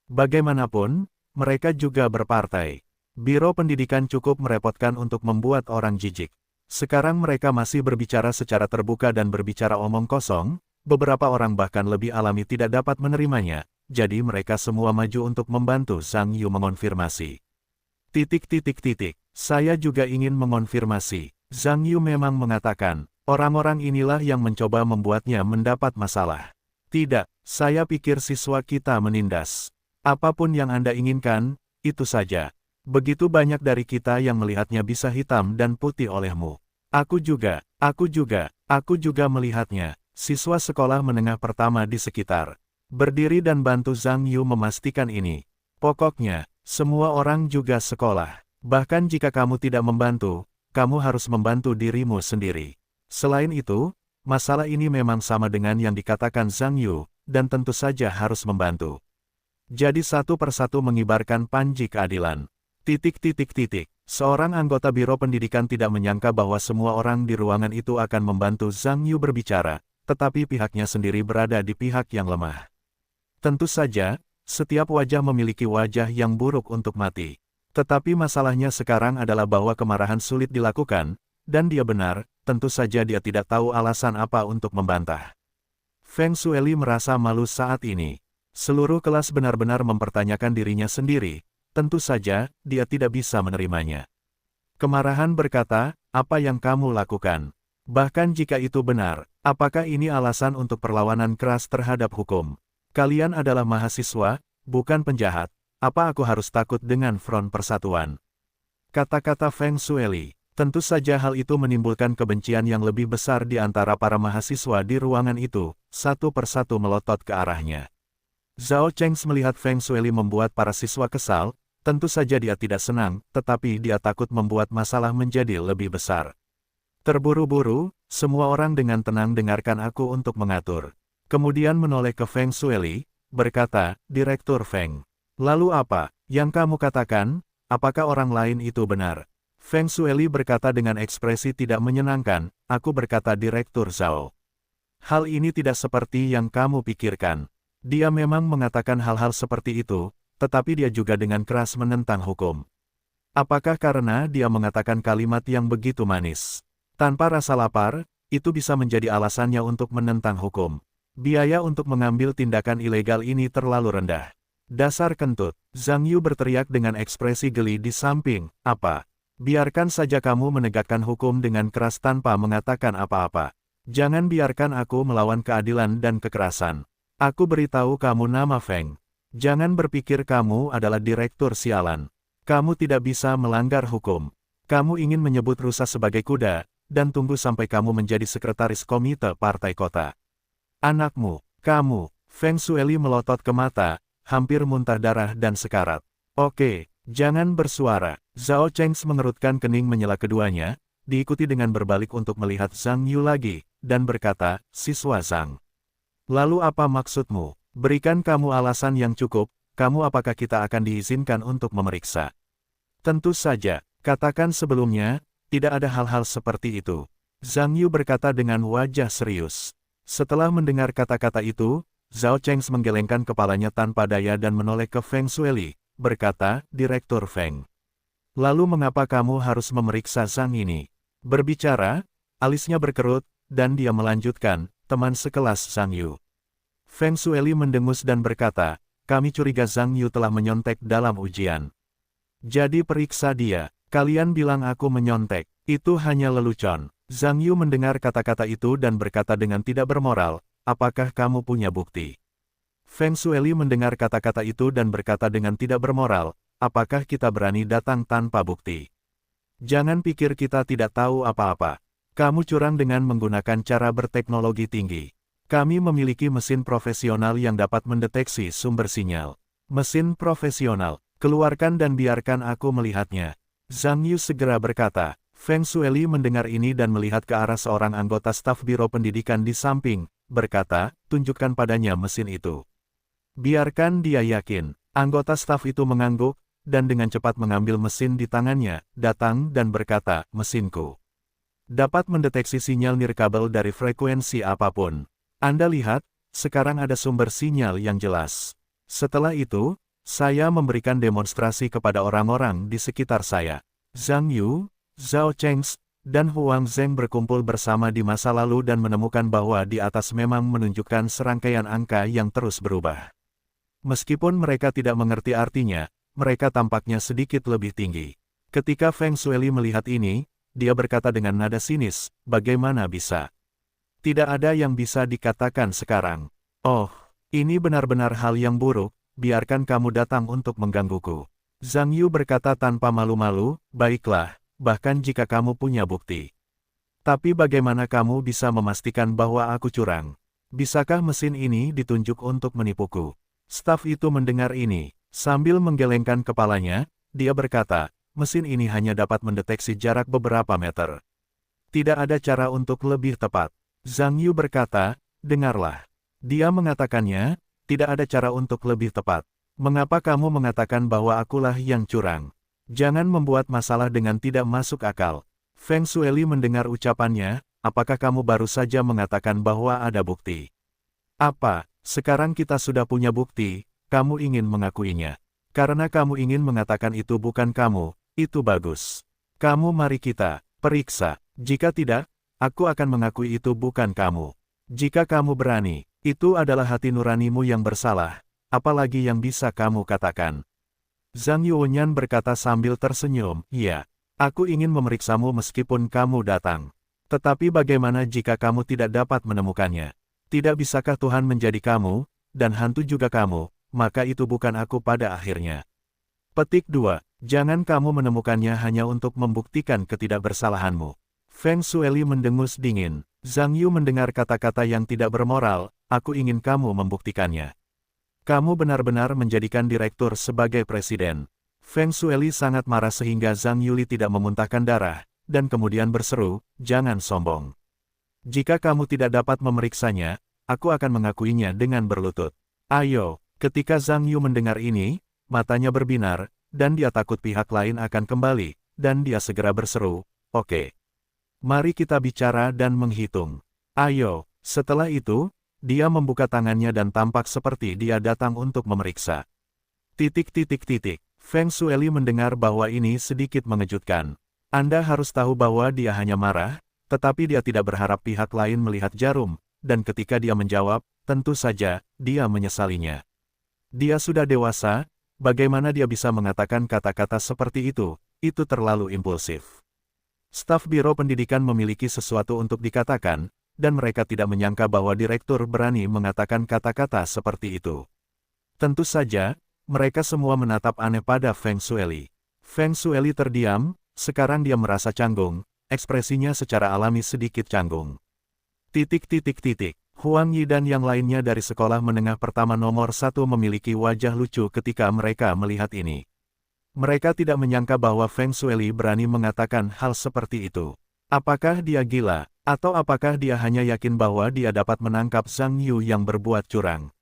Bagaimanapun, mereka juga berpartai. Biro Pendidikan cukup merepotkan untuk membuat orang jijik. Sekarang mereka masih berbicara secara terbuka dan berbicara omong kosong, beberapa orang bahkan lebih alami tidak dapat menerimanya, jadi mereka semua maju untuk membantu Zhang Yu mengonfirmasi. Saya juga ingin mengonfirmasi. Zhang Yu memang mengatakan, orang-orang inilah yang mencoba membuatnya mendapat masalah. Tidak, saya pikir siswa kita menindas. Apapun yang Anda inginkan, itu saja. Begitu banyak dari kita yang melihatnya bisa hitam dan putih olehmu. Aku juga melihatnya. Siswa sekolah menengah pertama di sekitar. Berdiri dan bantu Zhang Yu memastikan ini. Pokoknya, semua orang juga sekolah. Bahkan jika kamu tidak membantu, kamu harus membantu dirimu sendiri. Selain itu, masalah ini memang sama dengan yang dikatakan Zhang Yu, dan tentu saja harus membantu. Jadi satu persatu mengibarkan panji keadilan. Seorang anggota Biro Pendidikan tidak menyangka bahwa semua orang di ruangan itu akan membantu Zhang Yu berbicara, tetapi pihaknya sendiri berada di pihak yang lemah. Tentu saja, setiap wajah memiliki wajah yang buruk untuk mati. Tetapi masalahnya sekarang adalah bahwa kemarahan sulit dilakukan, dan dia benar, tentu saja dia tidak tahu alasan apa untuk membantah. Feng Shueli merasa malu saat ini. Seluruh kelas benar-benar mempertanyakan dirinya sendiri, tentu saja, dia tidak bisa menerimanya. Kemarahan berkata, apa yang kamu lakukan? Bahkan jika itu benar, apakah ini alasan untuk perlawanan keras terhadap hukum? Kalian adalah mahasiswa, bukan penjahat, apa aku harus takut dengan Front Persatuan? Kata-kata Feng Shueli, tentu saja hal itu menimbulkan kebencian yang lebih besar di antara para mahasiswa di ruangan itu, satu persatu melotot ke arahnya. Zhao Cheng melihat Feng Shueli membuat para siswa kesal, tentu saja dia tidak senang, tetapi dia takut membuat masalah menjadi lebih besar. Terburu-buru, semua orang dengan tenang dengarkan aku untuk mengatur. Kemudian menoleh ke Feng Shueli, berkata, Direktur Feng. Lalu apa, yang kamu katakan, apakah orang lain itu benar? Feng Shueli berkata dengan ekspresi tidak menyenangkan, aku berkata Direktur Zhao. Hal ini tidak seperti yang kamu pikirkan. Dia memang mengatakan hal-hal seperti itu, tetapi dia juga dengan keras menentang hukum. Apakah karena dia mengatakan kalimat yang begitu manis? Tanpa rasa lapar, itu bisa menjadi alasannya untuk menentang hukum. Biaya untuk mengambil tindakan ilegal ini terlalu rendah. Dasar kentut, Zhang Yu berteriak dengan ekspresi geli di samping, apa? Biarkan saja kamu menegakkan hukum dengan keras tanpa mengatakan apa-apa. Jangan biarkan aku melawan keadilan dan kekerasan. Aku beritahu kamu nama Feng. Jangan berpikir kamu adalah direktur sialan. Kamu tidak bisa melanggar hukum. Kamu ingin menyebut rusa sebagai kuda, dan tunggu sampai kamu menjadi sekretaris komite partai kota. Anakmu, kamu, Feng Shueli melotot ke mata, hampir muntah darah dan sekarat. Oke, jangan bersuara. Zhao Cheng mengerutkan kening menyela keduanya, diikuti dengan berbalik untuk melihat Zhang Yu lagi, dan berkata, siswa Zhang. Lalu apa maksudmu? Berikan kamu alasan yang cukup, apakah kita akan diizinkan untuk memeriksa? Tentu saja, katakan sebelumnya, tidak ada hal-hal seperti itu. Zhang Yu berkata dengan wajah serius. Setelah mendengar kata-kata itu, Zhao Cheng menggelengkan kepalanya tanpa daya dan menoleh ke Feng Shueli, berkata, Direktur Feng. Lalu mengapa kamu harus memeriksa Zhang ini? Berbicara, alisnya berkerut, dan dia melanjutkan, teman sekelas Zhang Yu. Feng Shueli mendengus dan berkata, kami curiga Zhang Yu telah menyontek dalam ujian. Jadi periksa dia. Kalian bilang aku menyontek. Itu hanya lelucon. Zhang Yu mendengar kata-kata itu dan berkata dengan tidak bermoral, apakah kamu punya bukti? Feng Shueli mendengar kata-kata itu dan berkata dengan tidak bermoral, apakah kita berani datang tanpa bukti? Jangan pikir kita tidak tahu apa-apa. Kamu curang dengan menggunakan cara berteknologi tinggi. Kami memiliki mesin profesional yang dapat mendeteksi sumber sinyal. Mesin profesional, keluarkan dan biarkan aku melihatnya. Zhang Yu segera berkata. Feng Shueli mendengar ini dan melihat ke arah seorang anggota staf Biro Pendidikan di samping, berkata, tunjukkan padanya mesin itu. Biarkan dia yakin. Anggota staf itu mengangguk, dan dengan cepat mengambil mesin di tangannya, datang dan berkata, mesinku dapat mendeteksi sinyal nirkabel dari frekuensi apapun. Anda lihat, sekarang ada sumber sinyal yang jelas. Setelah itu, saya memberikan demonstrasi kepada orang-orang di sekitar saya. Zhang Yu, Zhao Chengs, dan Huang Zheng berkumpul bersama di masa lalu dan menemukan bahwa di atas memang menunjukkan serangkaian angka yang terus berubah. Meskipun mereka tidak mengerti artinya, mereka tampaknya sedikit lebih tinggi. Ketika Feng Shueli melihat ini, dia berkata dengan nada sinis, bagaimana bisa? Tidak ada yang bisa dikatakan sekarang. Oh, ini benar-benar hal yang buruk, biarkan kamu datang untuk menggangguku. Zhang Yu berkata tanpa malu-malu, baiklah. Bahkan jika kamu punya bukti. Tapi bagaimana kamu bisa memastikan bahwa aku curang? Bisakah mesin ini ditunjuk untuk menipuku? Staf itu mendengar ini. Sambil menggelengkan kepalanya, dia berkata, mesin ini hanya dapat mendeteksi jarak beberapa meter. Tidak ada cara untuk lebih tepat. Zhang Yu berkata, dengarlah. Dia mengatakannya, tidak ada cara untuk lebih tepat. Mengapa kamu mengatakan bahwa akulah yang curang? Jangan membuat masalah dengan tidak masuk akal. Feng Shueli mendengar ucapannya, apakah kamu baru saja mengatakan bahwa ada bukti? Apa, sekarang kita sudah punya bukti, kamu ingin mengakuinya. Karena kamu ingin mengatakan itu bukan kamu, itu bagus. Kamu mari kita periksa. Jika tidak, aku akan mengakui itu bukan kamu. Jika kamu berani, itu adalah hati nuranimu yang bersalah, apalagi yang bisa kamu katakan. Zhang Yuonyan berkata sambil tersenyum, iya, aku ingin memeriksamu meskipun kamu datang. Tetapi bagaimana jika kamu tidak dapat menemukannya? Tidak bisakah Tuhan menjadi kamu, dan hantu juga kamu, maka itu bukan aku pada akhirnya. Petik 2. Jangan kamu menemukannya hanya untuk membuktikan ketidakbersalahanmu. Feng Shueli mendengus dingin. Zhang Yu mendengar kata-kata yang tidak bermoral, aku ingin kamu membuktikannya. Kamu benar-benar menjadikan direktur sebagai presiden. Feng Shueli sangat marah sehingga Zhang Yuli tidak memuntahkan darah, dan kemudian berseru, jangan sombong. Jika kamu tidak dapat memeriksanya, aku akan mengakuinya dengan berlutut. Ayo, ketika Zhang Yu mendengar ini, matanya berbinar, dan dia takut pihak lain akan kembali, dan dia segera berseru, oke. Mari kita bicara dan menghitung. Ayo, setelah itu, dia membuka tangannya dan tampak seperti dia datang untuk memeriksa. Feng Shueli mendengar bahwa ini sedikit mengejutkan. Anda harus tahu bahwa dia hanya marah, tetapi dia tidak berharap pihak lain melihat jarum, dan ketika dia menjawab, tentu saja, dia menyesalinya. Dia sudah dewasa, bagaimana dia bisa mengatakan kata-kata seperti itu terlalu impulsif. Staf Biro Pendidikan memiliki sesuatu untuk dikatakan, dan mereka tidak menyangka bahwa direktur berani mengatakan kata-kata seperti itu. Tentu saja, mereka semua menatap aneh pada Feng Shueli. Feng Shueli terdiam, sekarang dia merasa canggung, ekspresinya secara alami sedikit canggung. Huang Yi dan yang lainnya dari sekolah menengah pertama nomor 1 memiliki wajah lucu ketika mereka melihat ini. Mereka tidak menyangka bahwa Feng Shueli berani mengatakan hal seperti itu. Apakah dia gila? Atau apakah dia hanya yakin bahwa dia dapat menangkap Zhang Yu yang berbuat curang?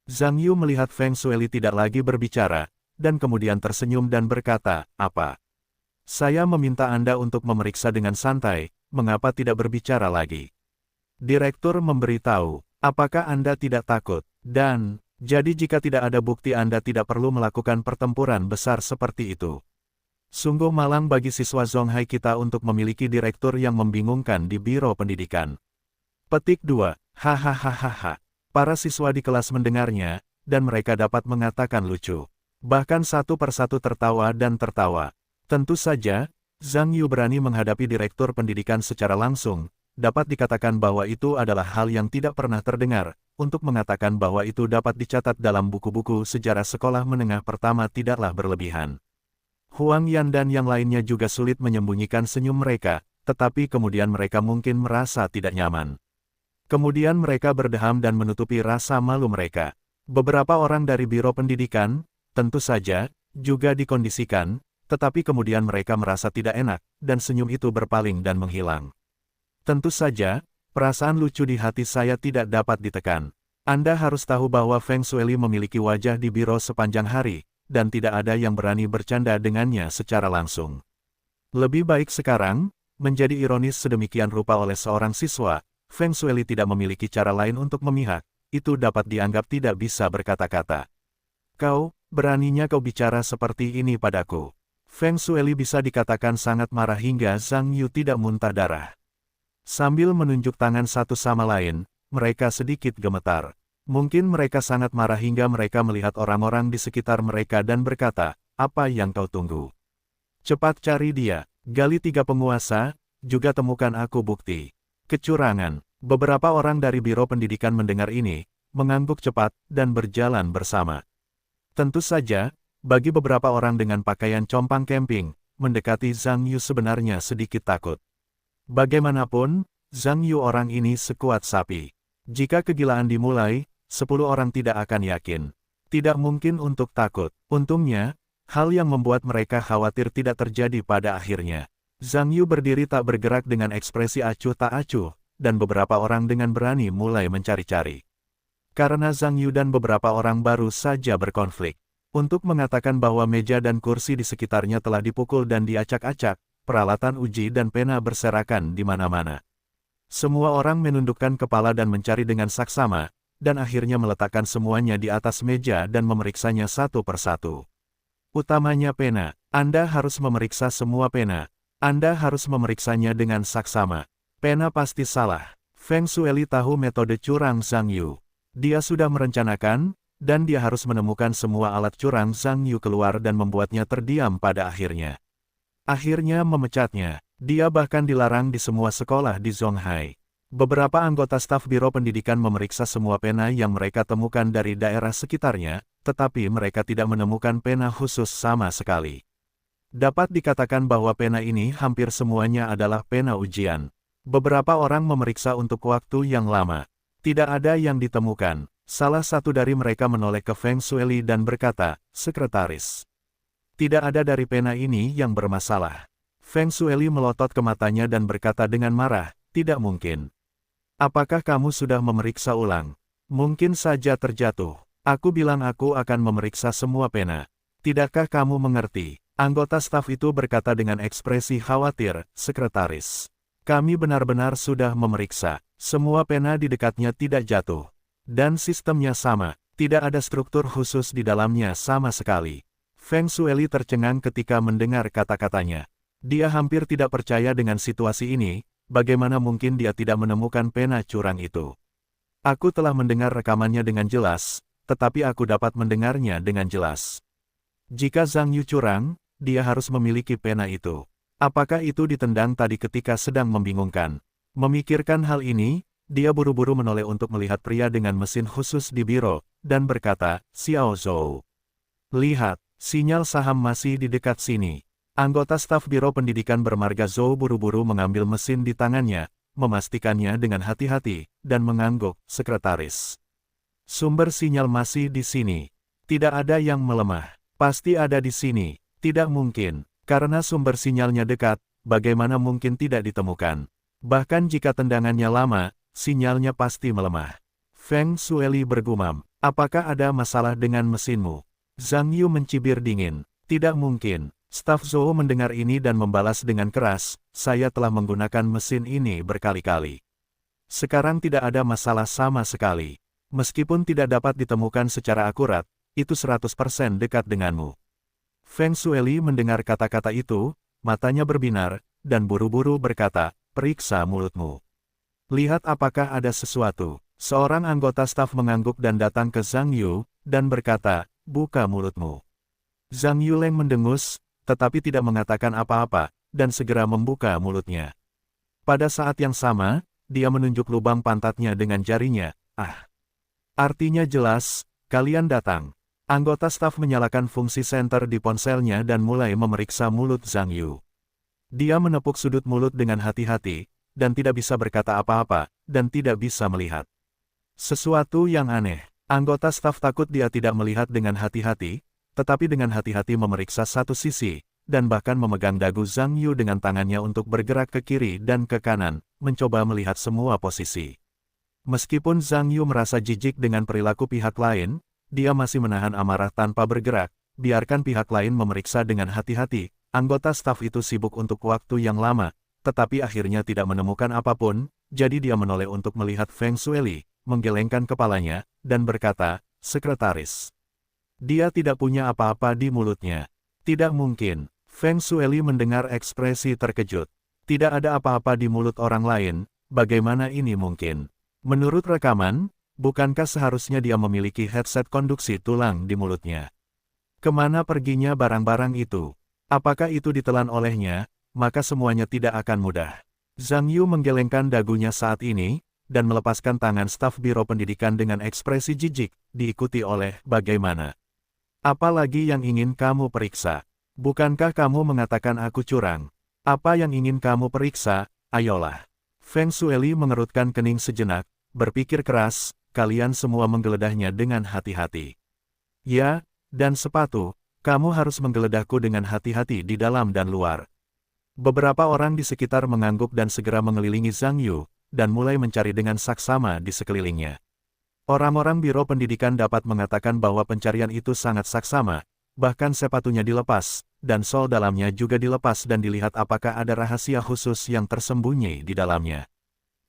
Zhang Yu melihat Feng Shueli tidak lagi berbicara, dan kemudian tersenyum dan berkata, apa? Saya meminta Anda untuk memeriksa dengan santai, mengapa tidak berbicara lagi? Direktur memberitahu, apakah Anda tidak takut? Dan, jadi jika tidak ada bukti Anda tidak perlu melakukan pertempuran besar seperti itu. Sungguh malang bagi siswa Zonghai kita untuk memiliki direktur yang membingungkan di Biro Pendidikan. Petik 2. Hahaha. Para siswa di kelas mendengarnya, dan mereka dapat mengatakan lucu. Bahkan satu persatu tertawa dan tertawa. Tentu saja, Zhang Yu berani menghadapi direktur pendidikan secara langsung. Dapat dikatakan bahwa itu adalah hal yang tidak pernah terdengar. Untuk mengatakan bahwa itu dapat dicatat dalam buku-buku sejarah sekolah menengah pertama tidaklah berlebihan. Huang Yan dan yang lainnya juga sulit menyembunyikan senyum mereka, tetapi kemudian mereka mungkin merasa tidak nyaman. Kemudian mereka berdeham dan menutupi rasa malu mereka. Beberapa orang dari Biro Pendidikan, tentu saja, juga dikondisikan, tetapi kemudian mereka merasa tidak enak, dan senyum itu berpaling dan menghilang. Tentu saja, perasaan lucu di hati saya tidak dapat ditekan. Anda harus tahu bahwa Feng Shueli memiliki wajah di biro sepanjang hari, dan tidak ada yang berani bercanda dengannya secara langsung. Lebih baik sekarang, menjadi ironis sedemikian rupa oleh seorang siswa, Feng Shueli tidak memiliki cara lain untuk memihak, itu dapat dianggap tidak bisa berkata-kata. Kau, beraninya kau bicara seperti ini padaku. Feng Shueli bisa dikatakan sangat marah hingga Zhang Yu tidak muntah darah. Sambil menunjuk tangan satu sama lain, mereka sedikit gemetar. Mungkin mereka sangat marah hingga mereka melihat orang-orang di sekitar mereka dan berkata, apa yang kau tunggu? Cepat cari dia, gali 3 penguasa, juga temukan aku bukti. Kecurangan. Beberapa orang dari Biro Pendidikan mendengar ini, mengangguk cepat, dan berjalan bersama. Tentu saja, bagi beberapa orang dengan pakaian compang camping, mendekati Zhang Yu sebenarnya sedikit takut. Bagaimanapun, Zhang Yu orang ini sekuat sapi. Jika kegilaan dimulai, 10 orang tidak akan yakin. Tidak mungkin untuk takut. Untungnya, hal yang membuat mereka khawatir tidak terjadi pada akhirnya. Zhang Yu berdiri tak bergerak dengan ekspresi acuh tak acuh, dan beberapa orang dengan berani mulai mencari-cari. Karena Zhang Yu dan beberapa orang baru saja berkonflik. Untuk mengatakan bahwa meja dan kursi di sekitarnya telah dipukul dan diacak-acak, peralatan uji dan pena berserakan di mana-mana. Semua orang menundukkan kepala dan mencari dengan saksama, dan akhirnya meletakkan semuanya di atas meja dan memeriksanya satu persatu. Utamanya pena. Anda harus memeriksa semua pena. Anda harus memeriksanya dengan saksama. Pena pasti salah. Feng Shueli tahu metode curang Zhang Yu. Dia sudah merencanakan, dan dia harus menemukan semua alat curang Zhang Yu keluar dan membuatnya terdiam pada akhirnya. Akhirnya memecatnya. Dia bahkan dilarang di semua sekolah di Zhonghai. Beberapa anggota staf Biro Pendidikan memeriksa semua pena yang mereka temukan dari daerah sekitarnya, tetapi mereka tidak menemukan pena khusus sama sekali. Dapat dikatakan bahwa pena ini hampir semuanya adalah pena ujian. Beberapa orang memeriksa untuk waktu yang lama. Tidak ada yang ditemukan. Salah satu dari mereka menoleh ke Feng Shueli dan berkata, "Sekretaris, tidak ada dari pena ini yang bermasalah." Feng Shueli melotot ke matanya dan berkata dengan marah, "Tidak mungkin. Apakah kamu sudah memeriksa ulang? Mungkin saja terjatuh. Aku bilang aku akan memeriksa semua pena. Tidakkah kamu mengerti?" Anggota staf itu berkata dengan ekspresi khawatir, "Sekretaris, kami benar-benar sudah memeriksa. Semua pena di dekatnya tidak jatuh. Dan sistemnya sama, tidak ada struktur khusus di dalamnya sama sekali." Feng Shueli tercengang ketika mendengar kata-katanya. Dia hampir tidak percaya dengan situasi ini, bagaimana mungkin dia tidak menemukan pena curang itu. Aku telah mendengar rekamannya dengan jelas, tetapi aku dapat mendengarnya dengan jelas. Jika Zhang Yu curang, dia harus memiliki pena itu. Apakah itu ditendang tadi ketika sedang membingungkan? Memikirkan hal ini, dia buru-buru menoleh untuk melihat pria dengan mesin khusus di biro, dan berkata, "Xiao Zhou. Lihat, sinyal saham masih di dekat sini." Anggota staf Biro Pendidikan bermarga Zhou buru-buru mengambil mesin di tangannya, memastikannya dengan hati-hati, dan mengangguk, "Sekretaris. Sumber sinyal masih di sini. Tidak ada yang melemah. Pasti ada di sini. Tidak mungkin. Karena sumber sinyalnya dekat, bagaimana mungkin tidak ditemukan? Bahkan jika tendangannya lama, sinyalnya pasti melemah." Feng Shueli bergumam, "Apakah ada masalah dengan mesinmu?" Zhang Yu mencibir dingin, "Tidak mungkin." Staf Zhou mendengar ini dan membalas dengan keras, "Saya telah menggunakan mesin ini berkali-kali. Sekarang tidak ada masalah sama sekali. Meskipun tidak dapat ditemukan secara akurat, itu 100% dekat denganmu." Feng Shueli mendengar kata-kata itu, matanya berbinar, dan buru-buru berkata, "Periksa mulutmu. Lihat apakah ada sesuatu." Seorang anggota staf mengangguk dan datang ke Zhang Yu, dan berkata, "Buka mulutmu." Zhang Yuleng mendengus, tetapi tidak mengatakan apa-apa, dan segera membuka mulutnya. Pada saat yang sama, dia menunjuk lubang pantatnya dengan jarinya. Ah! Artinya jelas, kalian datang. Anggota staf menyalakan fungsi senter di ponselnya dan mulai memeriksa mulut Zhang Yu. Dia menepuk sudut mulut dengan hati-hati, dan tidak bisa berkata apa-apa, dan tidak bisa melihat. Sesuatu yang aneh. Anggota staf takut dia tidak melihat dengan hati-hati, tetapi dengan hati-hati memeriksa satu sisi, dan bahkan memegang dagu Zhang Yu dengan tangannya untuk bergerak ke kiri dan ke kanan, mencoba melihat semua posisi. Meskipun Zhang Yu merasa jijik dengan perilaku pihak lain, dia masih menahan amarah tanpa bergerak, biarkan pihak lain memeriksa dengan hati-hati. Anggota staf itu sibuk untuk waktu yang lama, tetapi akhirnya tidak menemukan apapun, jadi dia menoleh untuk melihat Feng Shueli, menggelengkan kepalanya, dan berkata, "Sekretaris." Dia tidak punya apa-apa di mulutnya. Tidak mungkin. Feng Shueli mendengar ekspresi terkejut. Tidak ada apa-apa di mulut orang lain, bagaimana ini mungkin? Menurut rekaman, bukankah seharusnya dia memiliki headset konduksi tulang di mulutnya? Kemana perginya barang-barang itu? Apakah itu ditelan olehnya? Maka semuanya tidak akan mudah. Zhang Yu menggelengkan dagunya saat ini, dan melepaskan tangan staf Biro Pendidikan dengan ekspresi jijik, diikuti oleh, "Bagaimana? Apa lagi yang ingin kamu periksa? Bukankah kamu mengatakan aku curang? Apa yang ingin kamu periksa? Ayolah." Feng Shueli mengerutkan kening sejenak, berpikir keras, kalian semua menggeledahnya dengan hati-hati. Ya, dan sepatu, kamu harus menggeledahku dengan hati-hati di dalam dan luar. Beberapa orang di sekitar mengangguk dan segera mengelilingi Zhang Yu, dan mulai mencari dengan saksama di sekelilingnya. Orang-orang Biro Pendidikan dapat mengatakan bahwa pencarian itu sangat saksama, bahkan sepatunya dilepas, dan sol dalamnya juga dilepas dan dilihat apakah ada rahasia khusus yang tersembunyi di dalamnya.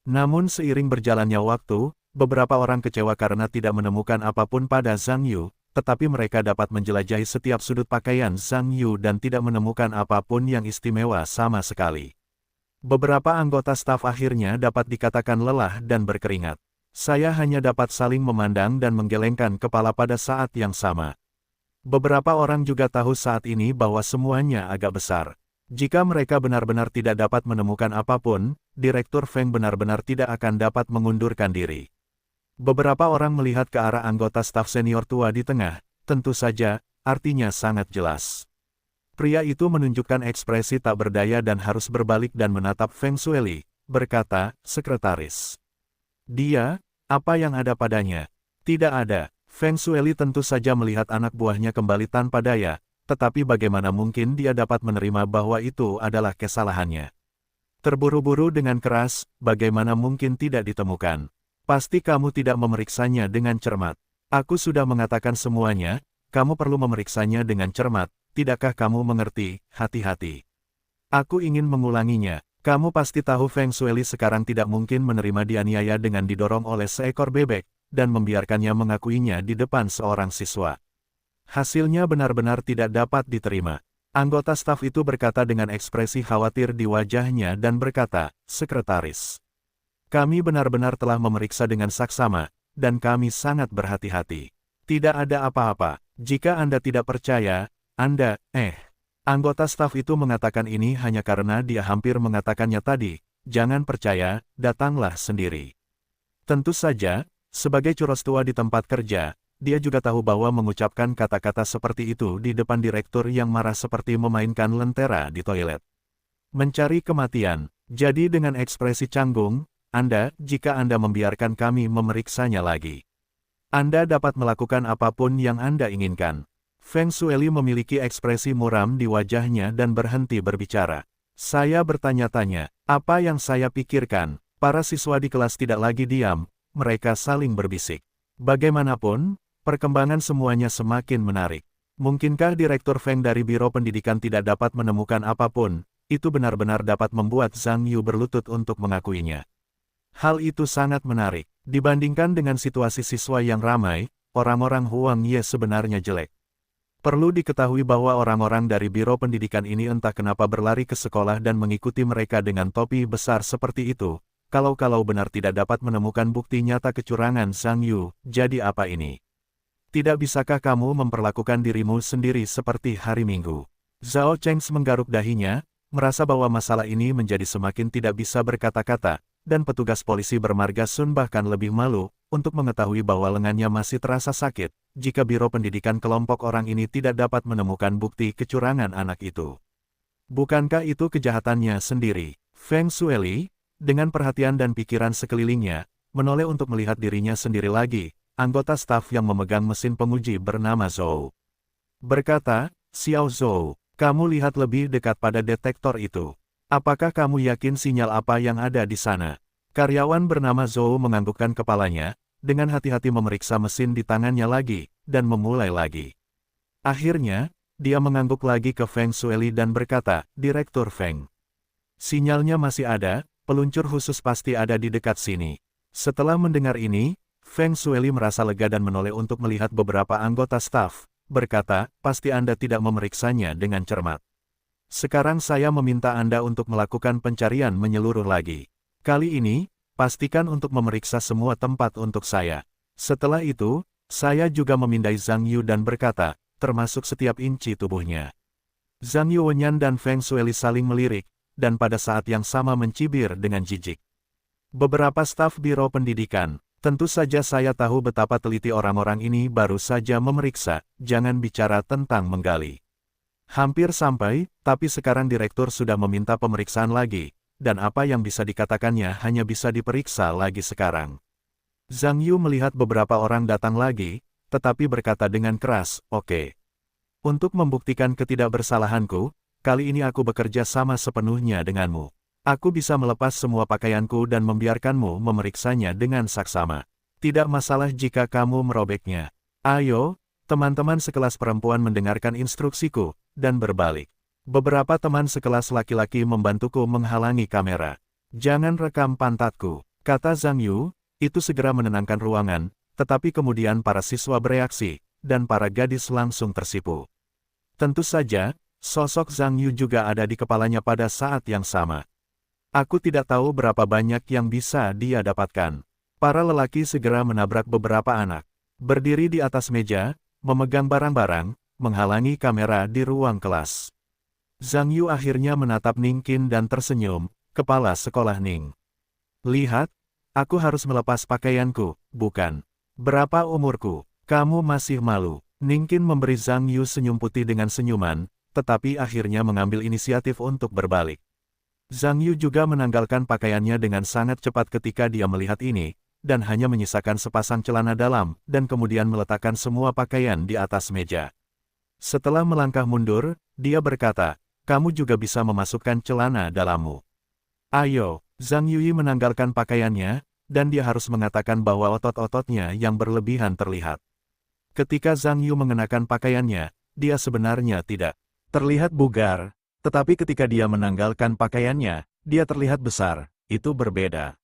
Namun seiring berjalannya waktu, beberapa orang kecewa karena tidak menemukan apapun pada Zhang Yu, tetapi mereka dapat menjelajahi setiap sudut pakaian Zhang Yu dan tidak menemukan apapun yang istimewa sama sekali. Beberapa anggota staf akhirnya dapat dikatakan lelah dan berkeringat. Saya hanya dapat saling memandang dan menggelengkan kepala pada saat yang sama. Beberapa orang juga tahu saat ini bahwa semuanya agak besar. Jika mereka benar-benar tidak dapat menemukan apapun, Direktur Feng benar-benar tidak akan dapat mengundurkan diri. Beberapa orang melihat ke arah anggota staf senior tua di tengah, tentu saja, artinya sangat jelas. Pria itu menunjukkan ekspresi tak berdaya dan harus berbalik dan menatap Feng Shueli, berkata, "Sekretaris." Dia, apa yang ada padanya? Tidak ada. Feng Shueli tentu saja melihat anak buahnya kembali tanpa daya, tetapi bagaimana mungkin dia dapat menerima bahwa itu adalah kesalahannya? Terburu-buru dengan keras, bagaimana mungkin tidak ditemukan? Pasti kamu tidak memeriksanya dengan cermat. Aku sudah mengatakan semuanya, kamu perlu memeriksanya dengan cermat, tidakkah kamu mengerti? Hati-hati. Aku ingin mengulanginya. Kamu pasti tahu Feng Shueli sekarang tidak mungkin menerima dianiaya dengan didorong oleh seekor bebek, dan membiarkannya mengakuinya di depan seorang siswa. Hasilnya benar-benar tidak dapat diterima. Anggota staf itu berkata dengan ekspresi khawatir di wajahnya dan berkata, "Sekretaris, kami benar-benar telah memeriksa dengan saksama, dan kami sangat berhati-hati. Tidak ada apa-apa. Jika Anda tidak percaya, Anda, Anggota staf itu mengatakan ini hanya karena dia hampir mengatakannya tadi, jangan percaya, datanglah sendiri. Tentu saja, sebagai curos tua di tempat kerja, dia juga tahu bahwa mengucapkan kata-kata seperti itu di depan direktur yang marah seperti memainkan lentera di toilet. Mencari kematian. Jadi dengan ekspresi canggung, jika Anda membiarkan kami memeriksanya lagi, Anda dapat melakukan apapun yang Anda inginkan. Feng Shueli memiliki ekspresi muram di wajahnya dan berhenti berbicara. Saya bertanya-tanya, apa yang saya pikirkan? Para siswa di kelas tidak lagi diam, mereka saling berbisik. Bagaimanapun, perkembangan semuanya semakin menarik. Mungkinkah Direktur Feng dari Biro Pendidikan tidak dapat menemukan apapun? Itu benar-benar dapat membuat Zhang Yu berlutut untuk mengakuinya. Hal itu sangat menarik. Dibandingkan dengan situasi siswa yang ramai, orang-orang Huang Ye sebenarnya jelek. Perlu diketahui bahwa orang-orang dari Biro Pendidikan ini entah kenapa berlari ke sekolah dan mengikuti mereka dengan topi besar seperti itu. Kalau benar tidak dapat menemukan bukti nyata kecurangan Zhang Yu, jadi apa ini? Tidak bisakah kamu memperlakukan dirimu sendiri seperti hari Minggu? Zhao Cheng menggaruk dahinya, merasa bahwa masalah ini menjadi semakin tidak bisa berkata-kata, dan petugas polisi bermarga Sun bahkan lebih malu, untuk mengetahui bahwa lengannya masih terasa sakit, jika Biro Pendidikan kelompok orang ini tidak dapat menemukan bukti kecurangan anak itu. Bukankah itu kejahatannya sendiri? Feng Shueli, dengan perhatian dan pikiran sekelilingnya, menoleh untuk melihat dirinya sendiri lagi, anggota staf yang memegang mesin penguji bernama Zhou. Berkata, Xiao Zhou, kamu lihat lebih dekat pada detektor itu. Apakah kamu yakin sinyal apa yang ada di sana? Karyawan bernama Zhou menganggukkan kepalanya, dengan hati-hati memeriksa mesin di tangannya lagi, dan memulai lagi. Akhirnya, dia mengangguk lagi ke Feng Shueli dan berkata, Direktur Feng. Sinyalnya masih ada, peluncur khusus pasti ada di dekat sini. Setelah mendengar ini, Feng Shueli merasa lega dan menoleh untuk melihat beberapa anggota staf, berkata, pasti Anda tidak memeriksanya dengan cermat. Sekarang saya meminta Anda untuk melakukan pencarian menyeluruh lagi. Kali ini, pastikan untuk memeriksa semua tempat untuk saya. Setelah itu, saya juga memindai Zhang Yu dan berkata, termasuk setiap inci tubuhnya. Zhang Yuwenyan dan Feng Shueli saling melirik, dan pada saat yang sama mencibir dengan jijik. Beberapa staf Biro Pendidikan, tentu saja saya tahu betapa teliti orang-orang ini baru saja memeriksa, jangan bicara tentang menggali. Hampir sampai, tapi sekarang direktur sudah meminta pemeriksaan lagi, dan apa yang bisa dikatakannya hanya bisa diperiksa lagi sekarang. Zhang Yu melihat beberapa orang datang lagi, tetapi berkata dengan keras, oke. Untuk membuktikan ketidakbersalahanku, kali ini aku bekerja sama sepenuhnya denganmu. Aku bisa melepas semua pakaianku dan membiarkanmu memeriksanya dengan saksama. Tidak masalah jika kamu merobeknya. Ayo, teman-teman sekelas perempuan mendengarkan instruksiku, dan berbalik. Beberapa teman sekelas laki-laki membantuku menghalangi kamera. Jangan rekam pantatku, kata Zhang Yu, itu segera menenangkan ruangan, tetapi kemudian para siswa bereaksi, dan para gadis langsung tersipu. Tentu saja, sosok Zhang Yu juga ada di kepalanya pada saat yang sama. Aku tidak tahu berapa banyak yang bisa dia dapatkan. Para lelaki segera menabrak beberapa anak. Berdiri di atas meja, memegang barang-barang, menghalangi kamera di ruang kelas. Zhang Yu akhirnya menatap Ning Qin dan tersenyum, kepala sekolah Ning. Lihat, aku harus melepas pakaianku, bukan? Berapa umurku? Kamu masih malu. Ning Qin memberi Zhang Yu senyum putih dengan senyuman, tetapi akhirnya mengambil inisiatif untuk berbalik. Zhang Yu juga menanggalkan pakaiannya dengan sangat cepat ketika dia melihat ini, dan hanya menyisakan sepasang celana dalam, dan kemudian meletakkan semua pakaian di atas meja. Setelah melangkah mundur, dia berkata, kamu juga bisa memasukkan celana dalammu. Ayo, Zhang Yui menanggalkan pakaiannya, dan dia harus mengatakan bahwa otot-ototnya yang berlebihan terlihat. Ketika Zhang Yu mengenakan pakaiannya, dia sebenarnya tidak terlihat bugar. Tetapi ketika dia menanggalkan pakaiannya, dia terlihat besar, itu berbeda.